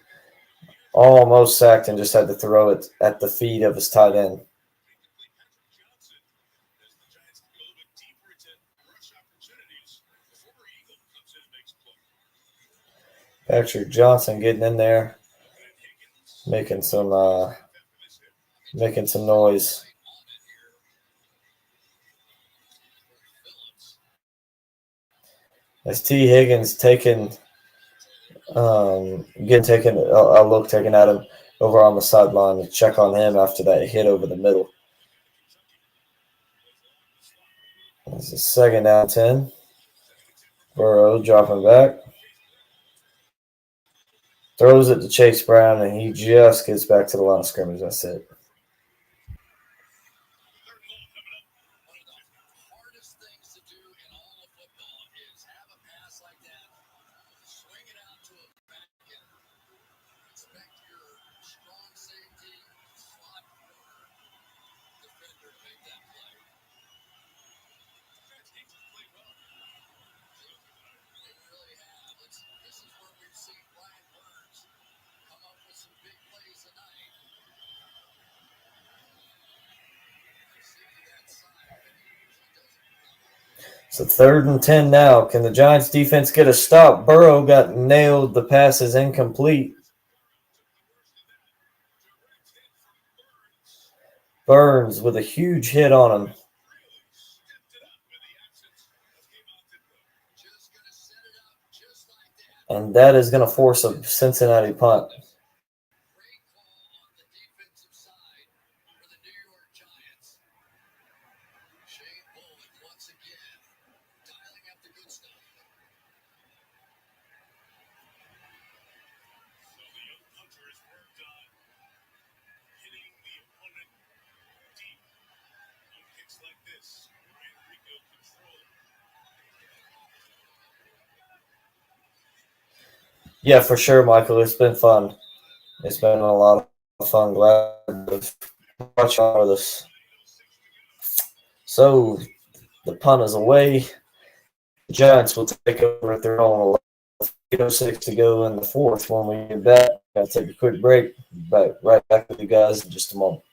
almost sacked, and just had to throw it at the feet of his tight end. Patrick Johnson getting in there, making some noise. As T. Higgins taken a look taken at him over on the sideline to check on him after that hit over the middle. It's a 2nd down 10. Burrow dropping back. Throws it to Chase Brown, and he just gets back to the line of scrimmage. That's it. So 3rd and 10 now. Can the Giants defense get a stop? Burrow got nailed. The pass is incomplete. Burns with a huge hit on him. And that is going to force a Cincinnati punt. Yeah, for sure, Michael. It's been fun. It's been a lot of fun. Glad to watch all of this. So the punt is away. The Giants will take over at their own 8:06 to go in the 4th. When we get back, I'll take a quick break. Right back with you guys in just a moment.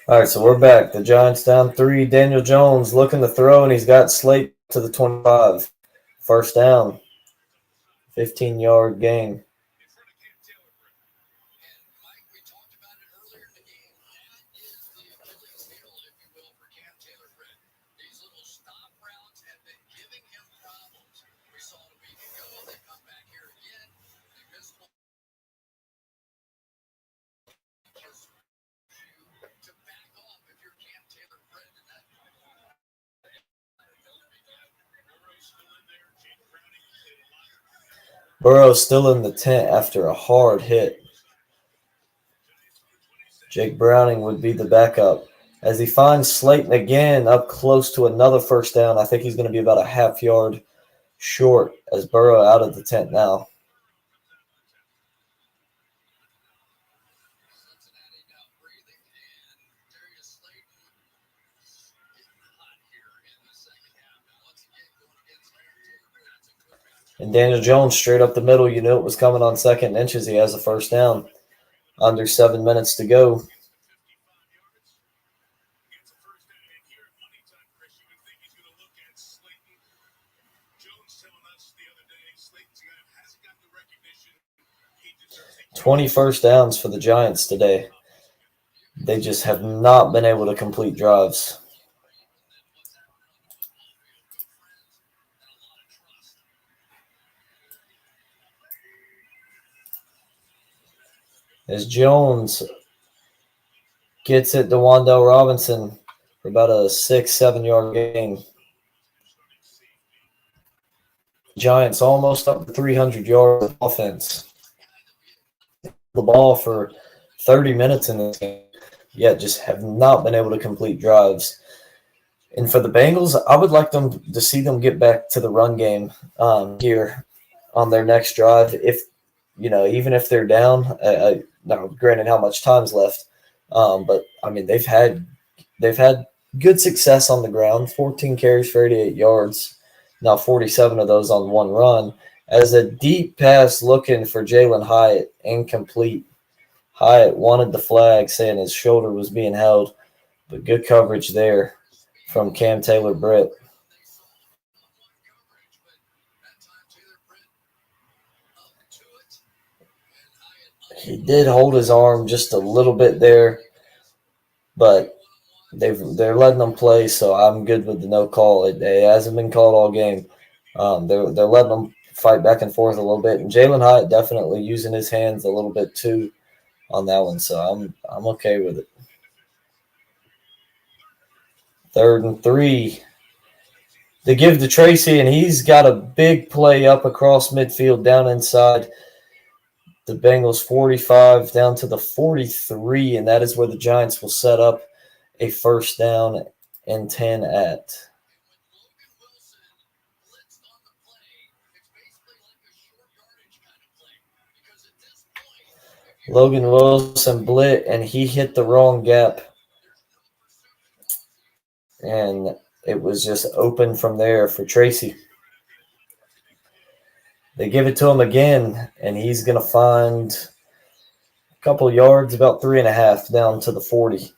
All right, so we're back. The Giants down 3. Daniel Jones looking to throw, and he's got Slate to the 25. 1st down. 15-yard gain. Burrow's still in the tent after a hard hit. Jake Browning would be the backup. As he finds Slayton again up close to another first down, I think he's going to be about a half yard short as Burrow out of the tent now. And Daniel Jones straight up the middle. You knew it was coming on second inches. He has a first down. Under 7 minutes to go. "20 first downs for the Giants today. They just have not been able to complete drives. As Jones gets it to Wan'Dale Robinson for about a 6-7 yard gain. Giants almost up to 300 yards of offense. The ball for 30 minutes in this game, yet just have not been able to complete drives. And for the Bengals, I would like them to see them get back to the run game here on their next drive. If even if they're down, now granted how much time's left, but I mean they've had good success on the ground. 14 carries for 88 yards. Now 47 of those on one run. As a deep pass looking for Jalen Hyatt, incomplete. Hyatt wanted the flag, saying his shoulder was being held, but good coverage there from Cam Taylor-Britt. He did hold his arm just a little bit there, but they're letting them play, so I'm good with the no call. It hasn't been called all game. They're letting them fight back and forth a little bit, and Jalen Hyatt definitely using his hands a little bit too on that one, so I'm okay with it. 3rd and 3. They give to Tracy, and he's got a big play up across midfield down inside the Bengals 45 down to the 43, and that is where the Giants will set up a first down and 10 at. Logan Wilson blit, and he hit the wrong gap. And it was just open from there for Tracy. They give it to him again, and he's going to find a couple yards, about 3.5 down to the 40.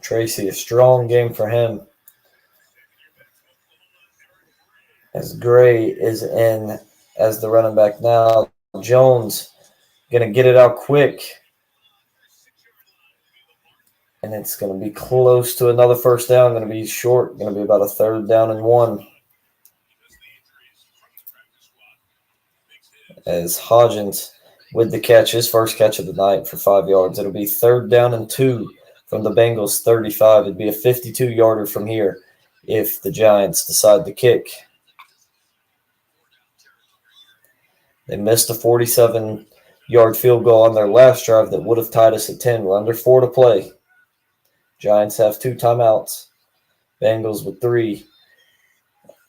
Tracy, a strong game for him. As Gray is in as the running back now. Jones going to get it out quick. And it's going to be close to another first down. Going to be short. Going to be about a 3rd down and 1. As Hodgins with the catch, his first catch of the night for 5 yards. It'll be 3rd down and 2 from the Bengals 35. It'd be a 52-yarder from here if the Giants decide to kick. They missed a 47-yard field goal on their last drive that would have tied us at 10. We're under 4 to play. Giants have 2 timeouts. Bengals with 3.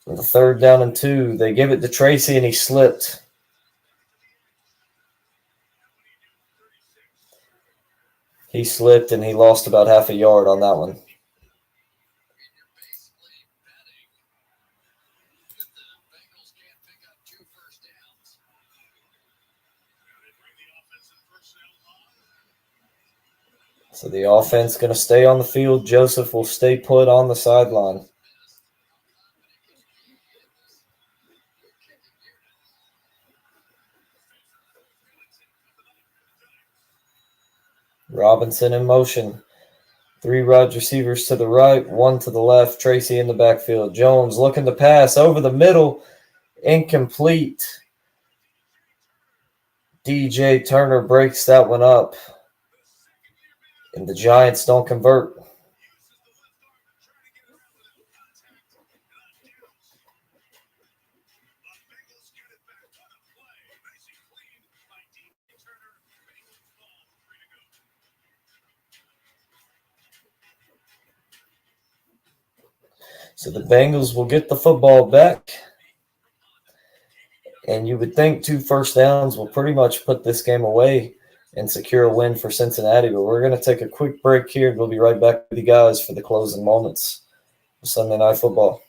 With a 3rd down and 2, they give it to Tracy, and he slipped. He slipped, and he lost about half a yard on that one. So the offense going to stay on the field. Joseph will stay put on the sideline. Robinson in motion. 3 wide receivers to the right, 1 to the left. Tracy in the backfield. Jones looking to pass over the middle. Incomplete. DJ Turner breaks that one up. And the Giants don't convert. So the Bengals will get the football back. And you would think 2 first downs will pretty much put this game away and secure a win for Cincinnati. But we're going to take a quick break here, and we'll be right back with you guys for the closing moments of Sunday Night Football.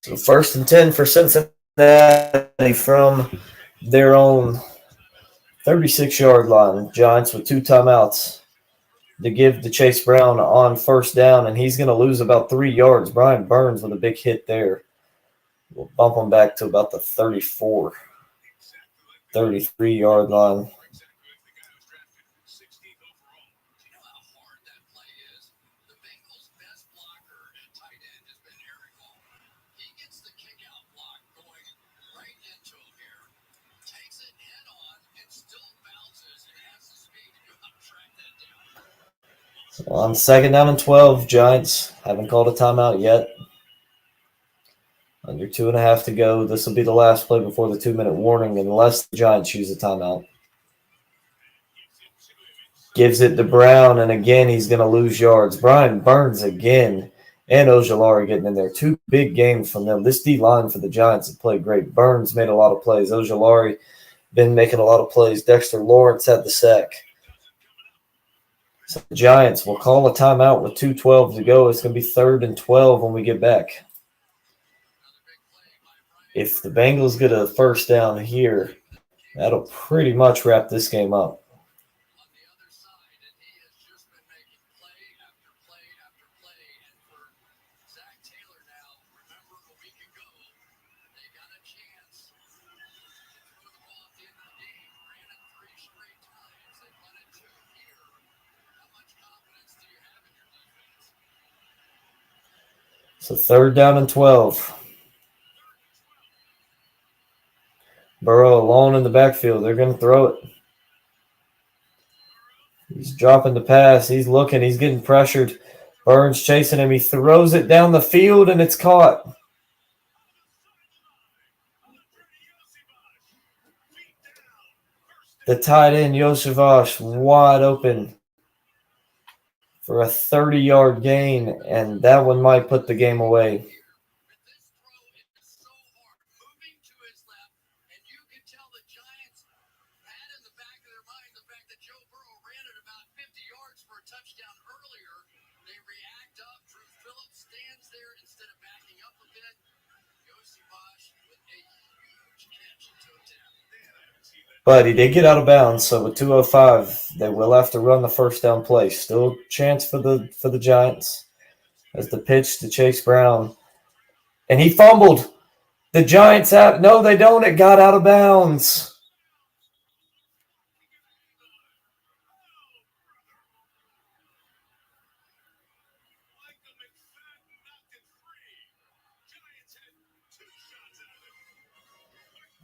So 1st and 10 for Cincinnati from their own 36-yard line. Giants with 2 timeouts to give to Chase Brown on 1st down, and he's going to lose about 3 yards. Brian Burns with a big hit there. We'll bump him back to about the 34, 33-yard line. On 2nd down and 12, Giants haven't called a timeout yet. Under 2.5 to go. This will be the last play before the 2-minute warning unless the Giants use a timeout. Gives it to Brown, and again he's going to lose yards. Brian Burns again, and Ojulari getting in there. 2 big games from them. This D-line for the Giants has played great. Burns made a lot of plays. Ojulari been making a lot of plays. Dexter Lawrence had the sack. So the Giants will call a timeout with 2:12 to go. It's going to be 3rd and 12 when we get back. If the Bengals get a 1st down here, that'll pretty much wrap this game up. So 3rd down and 12. Burrow alone in the backfield. They're going to throw it. He's dropping the pass. He's looking. He's getting pressured. Burns chasing him. He throws it down the field, and it's caught. The tight end, Yoshivash, wide open for a 30-yard gain, and that one might put the game away. But he did get out of bounds, so with 2:05, they will have to run the first down play. Still a chance for the Giants as the pitch to Chase Brown. And he fumbled. The Giants have no, they don't. It got out of bounds.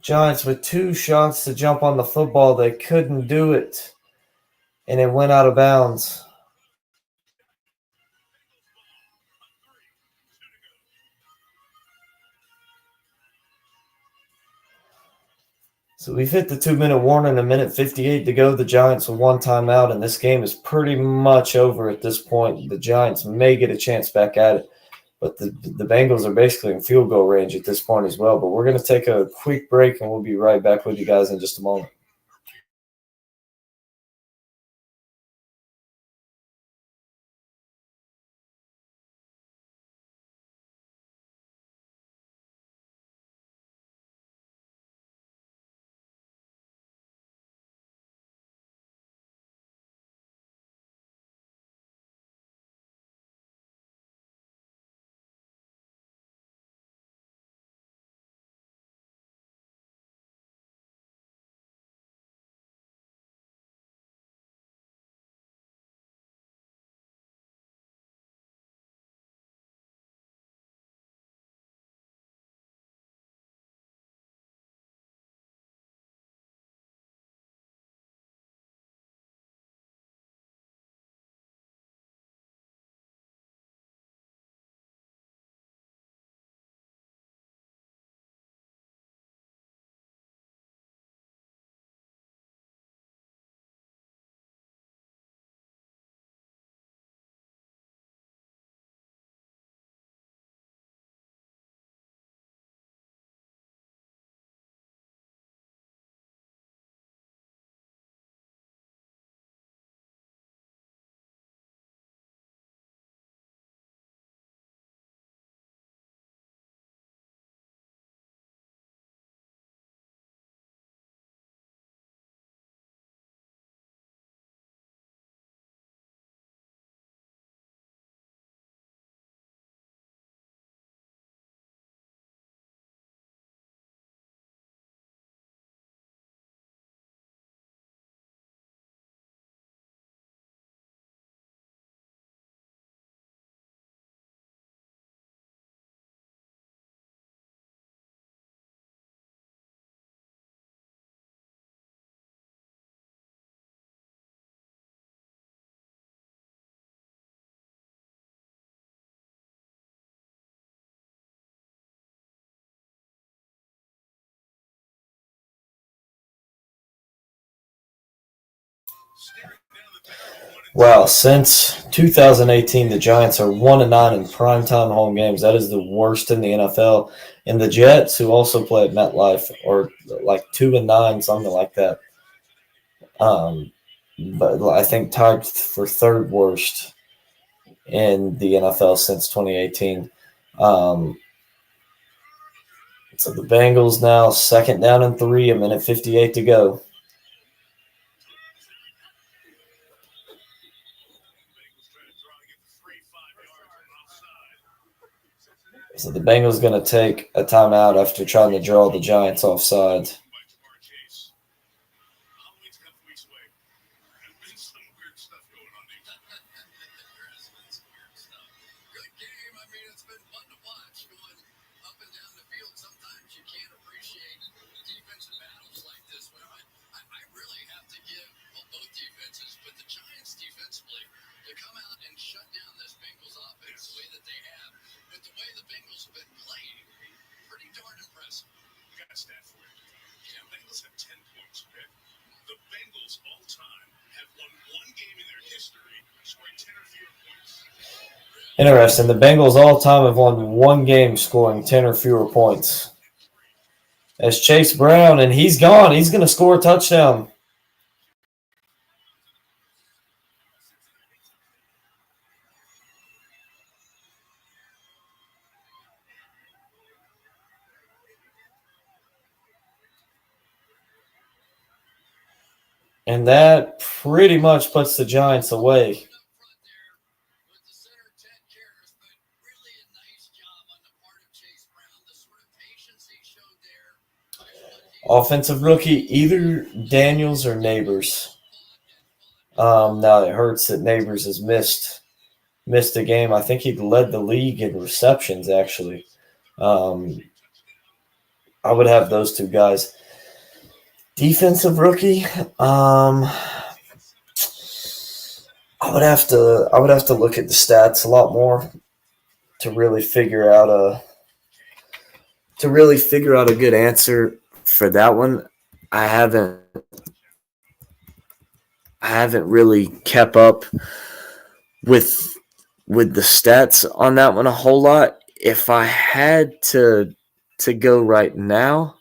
Giants with 2 shots to jump on the football. They couldn't do it. And it went out of bounds. So we've hit the 2-minute warning, a minute 58 to go. The Giants with 1 timeout, and this game is pretty much over at this point. The Giants may get a chance back at it, but the Bengals are basically in field goal range at this point as well. But we're going to take a quick break, and we'll be right back with you guys in just a moment. Wow, since 2018, the Giants are 1-9 in primetime home games. That is the worst in the NFL. And the Jets, who also play at MetLife, are like 2-9, something like that. But I think tied for 3rd worst in the NFL since 2018. So the Bengals now 2nd down and 3, a minute 58 to go. So the Bengals going to take a timeout after trying to draw the Giants offside. Interesting. The Bengals all time have won one game scoring 10 or fewer points. As Chase Brown, and he's gone. He's going to score a touchdown. And that pretty much puts the Giants away. Offensive rookie, either Daniels or Neighbors. Now it hurts that Neighbors has missed a game. I think he led the league in receptions, actually. I would have those two guys. Defensive rookie, I would have to look at the stats a lot more to really figure out a good answer for that one. I haven't really kept up with the stats on that one a whole lot. If I had to go right now,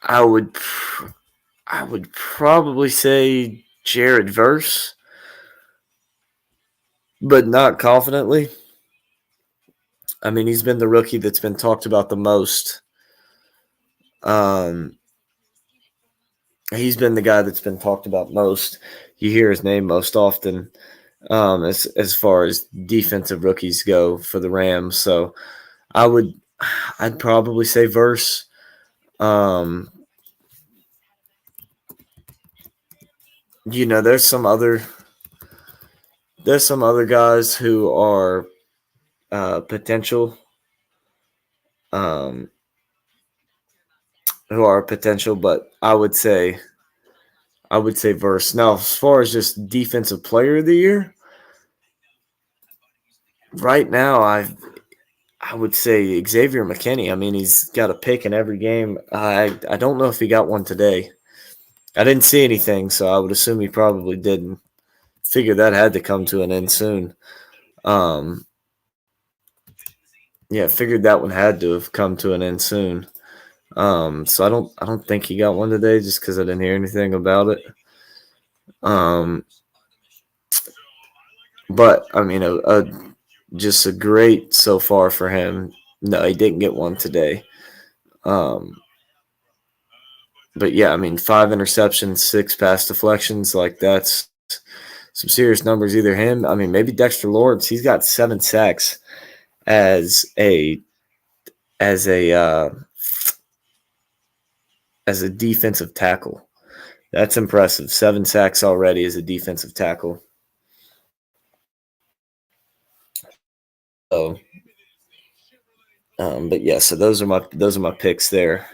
I would probably say Jared Verse, but not confidently. I mean, he's been the rookie that's been talked about the most. He's been the guy that's been talked about most. You hear his name most often, as far as defensive rookies go for the Rams. So I'd probably say Verse. There's some other guys who are potential. But I would say Verse. Now, as far as just defensive player of the year, right now I would say Xavier McKinney. I mean, he's got a pick in every game. I don't know if he got one today. I didn't see anything, so I would assume he probably didn't. Figure that had to come to an end soon. Figured that one had to have come to an end soon. So I don't think he got one today just because I didn't hear anything about it. But I mean, just a great so far for him. No, he didn't get one today. But yeah, I mean, 5 interceptions, 6 pass deflections, like that's some serious numbers. Either him, I mean, maybe Dexter Lawrence. He's got 7 sacks as a defensive tackle. That's impressive. 7 sacks already as a defensive tackle. So, but yeah, so those are my picks there.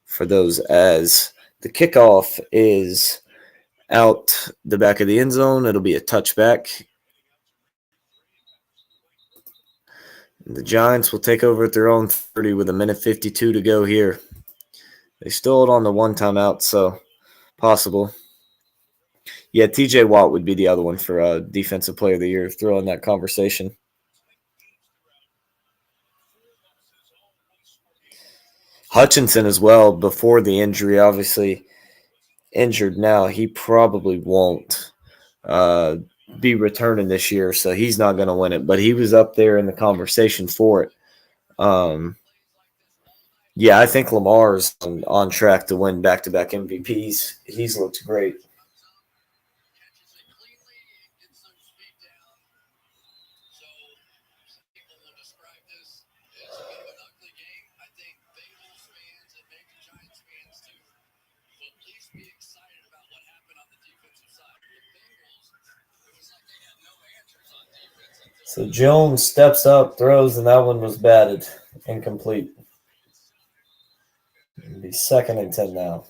For those, as the kickoff is out the back of the end zone, it'll be a touchback. The Giants will take over at their own 30 with 1:52 to go here. They still hold on to 1 timeout, so possible. Yeah, TJ Watt would be the other one for Defensive Player of the Year. Throw in that conversation. Hutchinson as well, before the injury, obviously injured now. He probably won't be returning this year, so he's not going to win it. But he was up there in the conversation for it. Yeah, I think Lamar's on track to win back-to-back MVPs. He's looked great. So Jones steps up, throws, and that one was batted. Incomplete. It'll be 2nd and 10 now.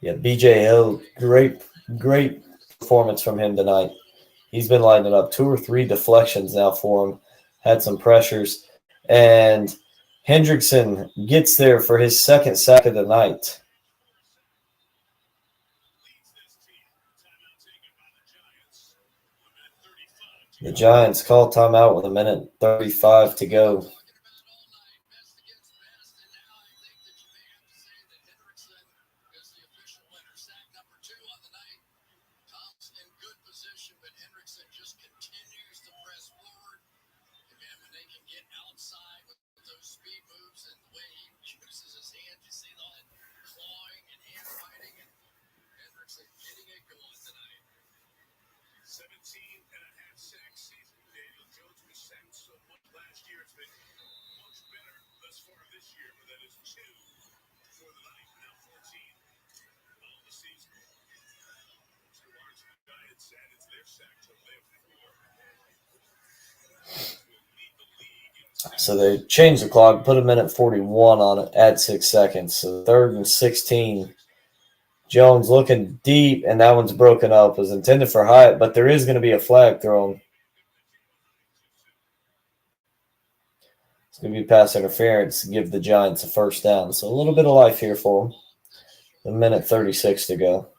Yeah, BJ Hill, great performance from him tonight. He's been lighting up 2 or 3 deflections now for him. Had some pressures. And Hendrickson gets there for his second sack of the night. The Giants call timeout with 1:35 to go. So they changed the clock, put a minute 41 on it, add 6 seconds. So 3rd and 16. Jones looking deep, and that one's broken up. It was intended for Hyatt, but there is going to be a flag thrown. It's going to be pass interference to give the Giants a first down. So a little bit of life here for them. 1:36 to go.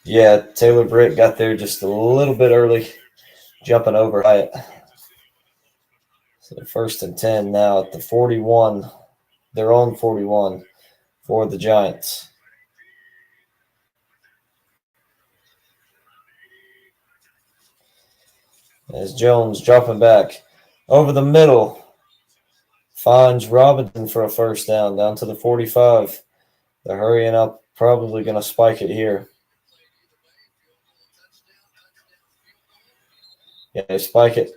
Yeah, Taylor Britt got there just a little bit early, jumping over Hyatt. So 1st and 10 now at the 41, their own 41 for the Giants. As Jones dropping back over the middle, finds Robinson for a first down to the 45. They're hurrying up, probably going to spike it here. Yeah, they spike it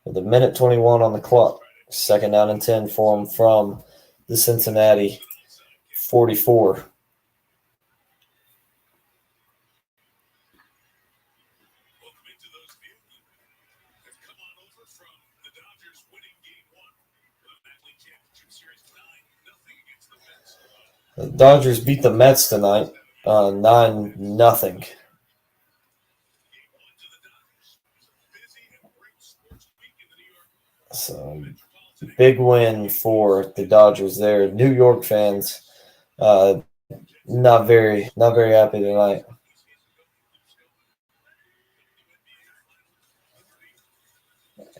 with 1:21 on the clock. 2nd down and 10 for them from the Cincinnati 44. The Dodgers beat the Mets tonight 9-0. So big win for the Dodgers there. New York fans not very happy tonight.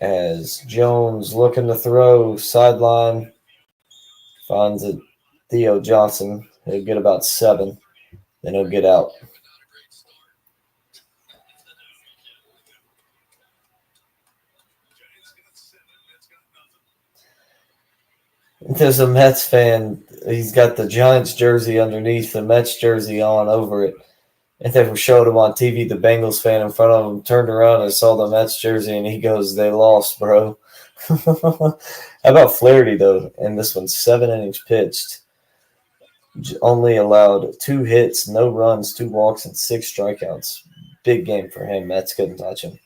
As Jones looking to throw, sideline, finds it. Theo Johnson. He'll get about 7. Then he'll get out. There's a Mets fan. He's got the Giants jersey underneath, the Mets jersey on over it. And they were showing him on TV. The Bengals fan in front of him turned around and saw the Mets jersey, and he goes, "They lost, bro." How about Flaherty, though? In this one, 7 innings pitched. Only allowed 2 hits, no runs, 2 walks, and 6 strikeouts. Big game for him. Mets couldn't touch him.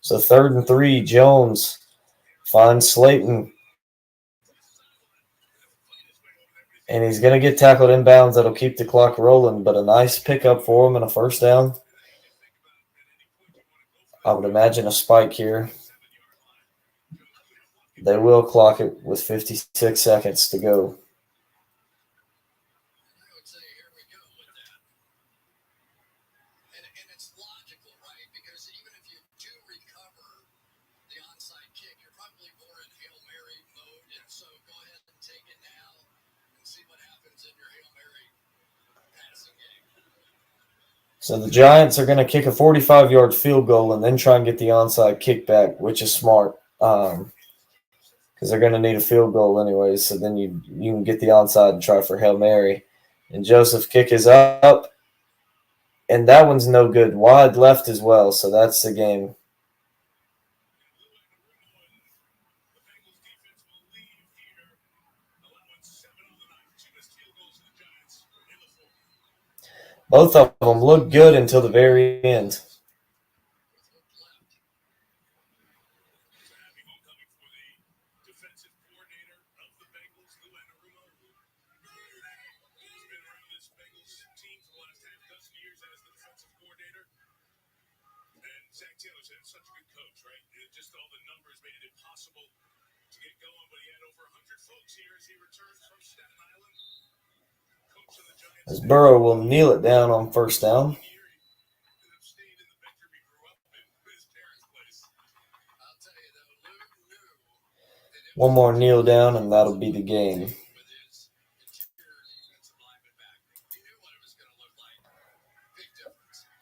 So 3rd and 3, Jones finds Slayton. And he's going to get tackled inbounds. That'll keep the clock rolling, but a nice pickup for him and a first down. I would imagine a spike here. They will clock it with 56 seconds to go. So the Giants are going to kick a 45-yard field goal and then try and get the onside kickback, which is smart because they're going to need a field goal anyways. So then you can get the onside and try for Hail Mary. And Joseph's kick is up, and that one's no good. Wide left as well, so that's the game. Both of them looked good until the very end. As Burrow will kneel it down on first down. One more kneel down, and that'll be the game.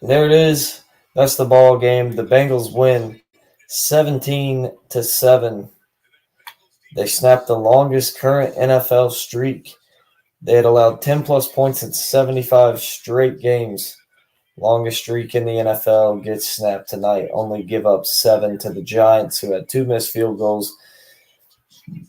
And there it is. That's the ball game. The Bengals win 17-7. They snapped the longest current NFL streak. They had allowed 10-plus points in 75 straight games. Longest streak in the NFL gets snapped tonight. Only give up 7 to the Giants, who had 2 missed field goals.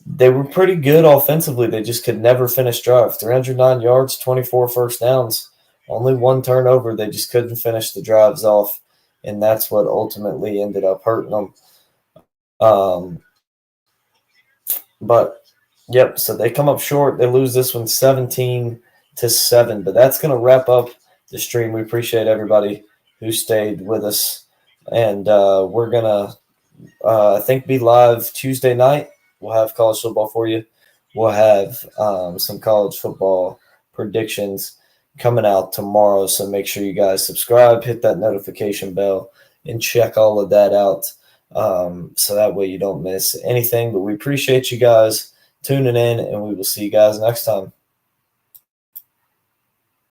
They were pretty good offensively. They just could never finish drive. 309 yards, 24 first downs. Only 1 turnover. They just couldn't finish the drives off, and that's what ultimately ended up hurting them. But, yep, so they come up short. They lose this one 17-7. But that's going to wrap up the stream. We appreciate everybody who stayed with us. And we're going to, I think, be live Tuesday night. We'll have college football for you. We'll have some college football predictions coming out tomorrow. So make sure you guys subscribe, hit that notification bell, and check all of that out. So that way you don't miss anything. But we appreciate you guys tuning in, and we will see you guys next time.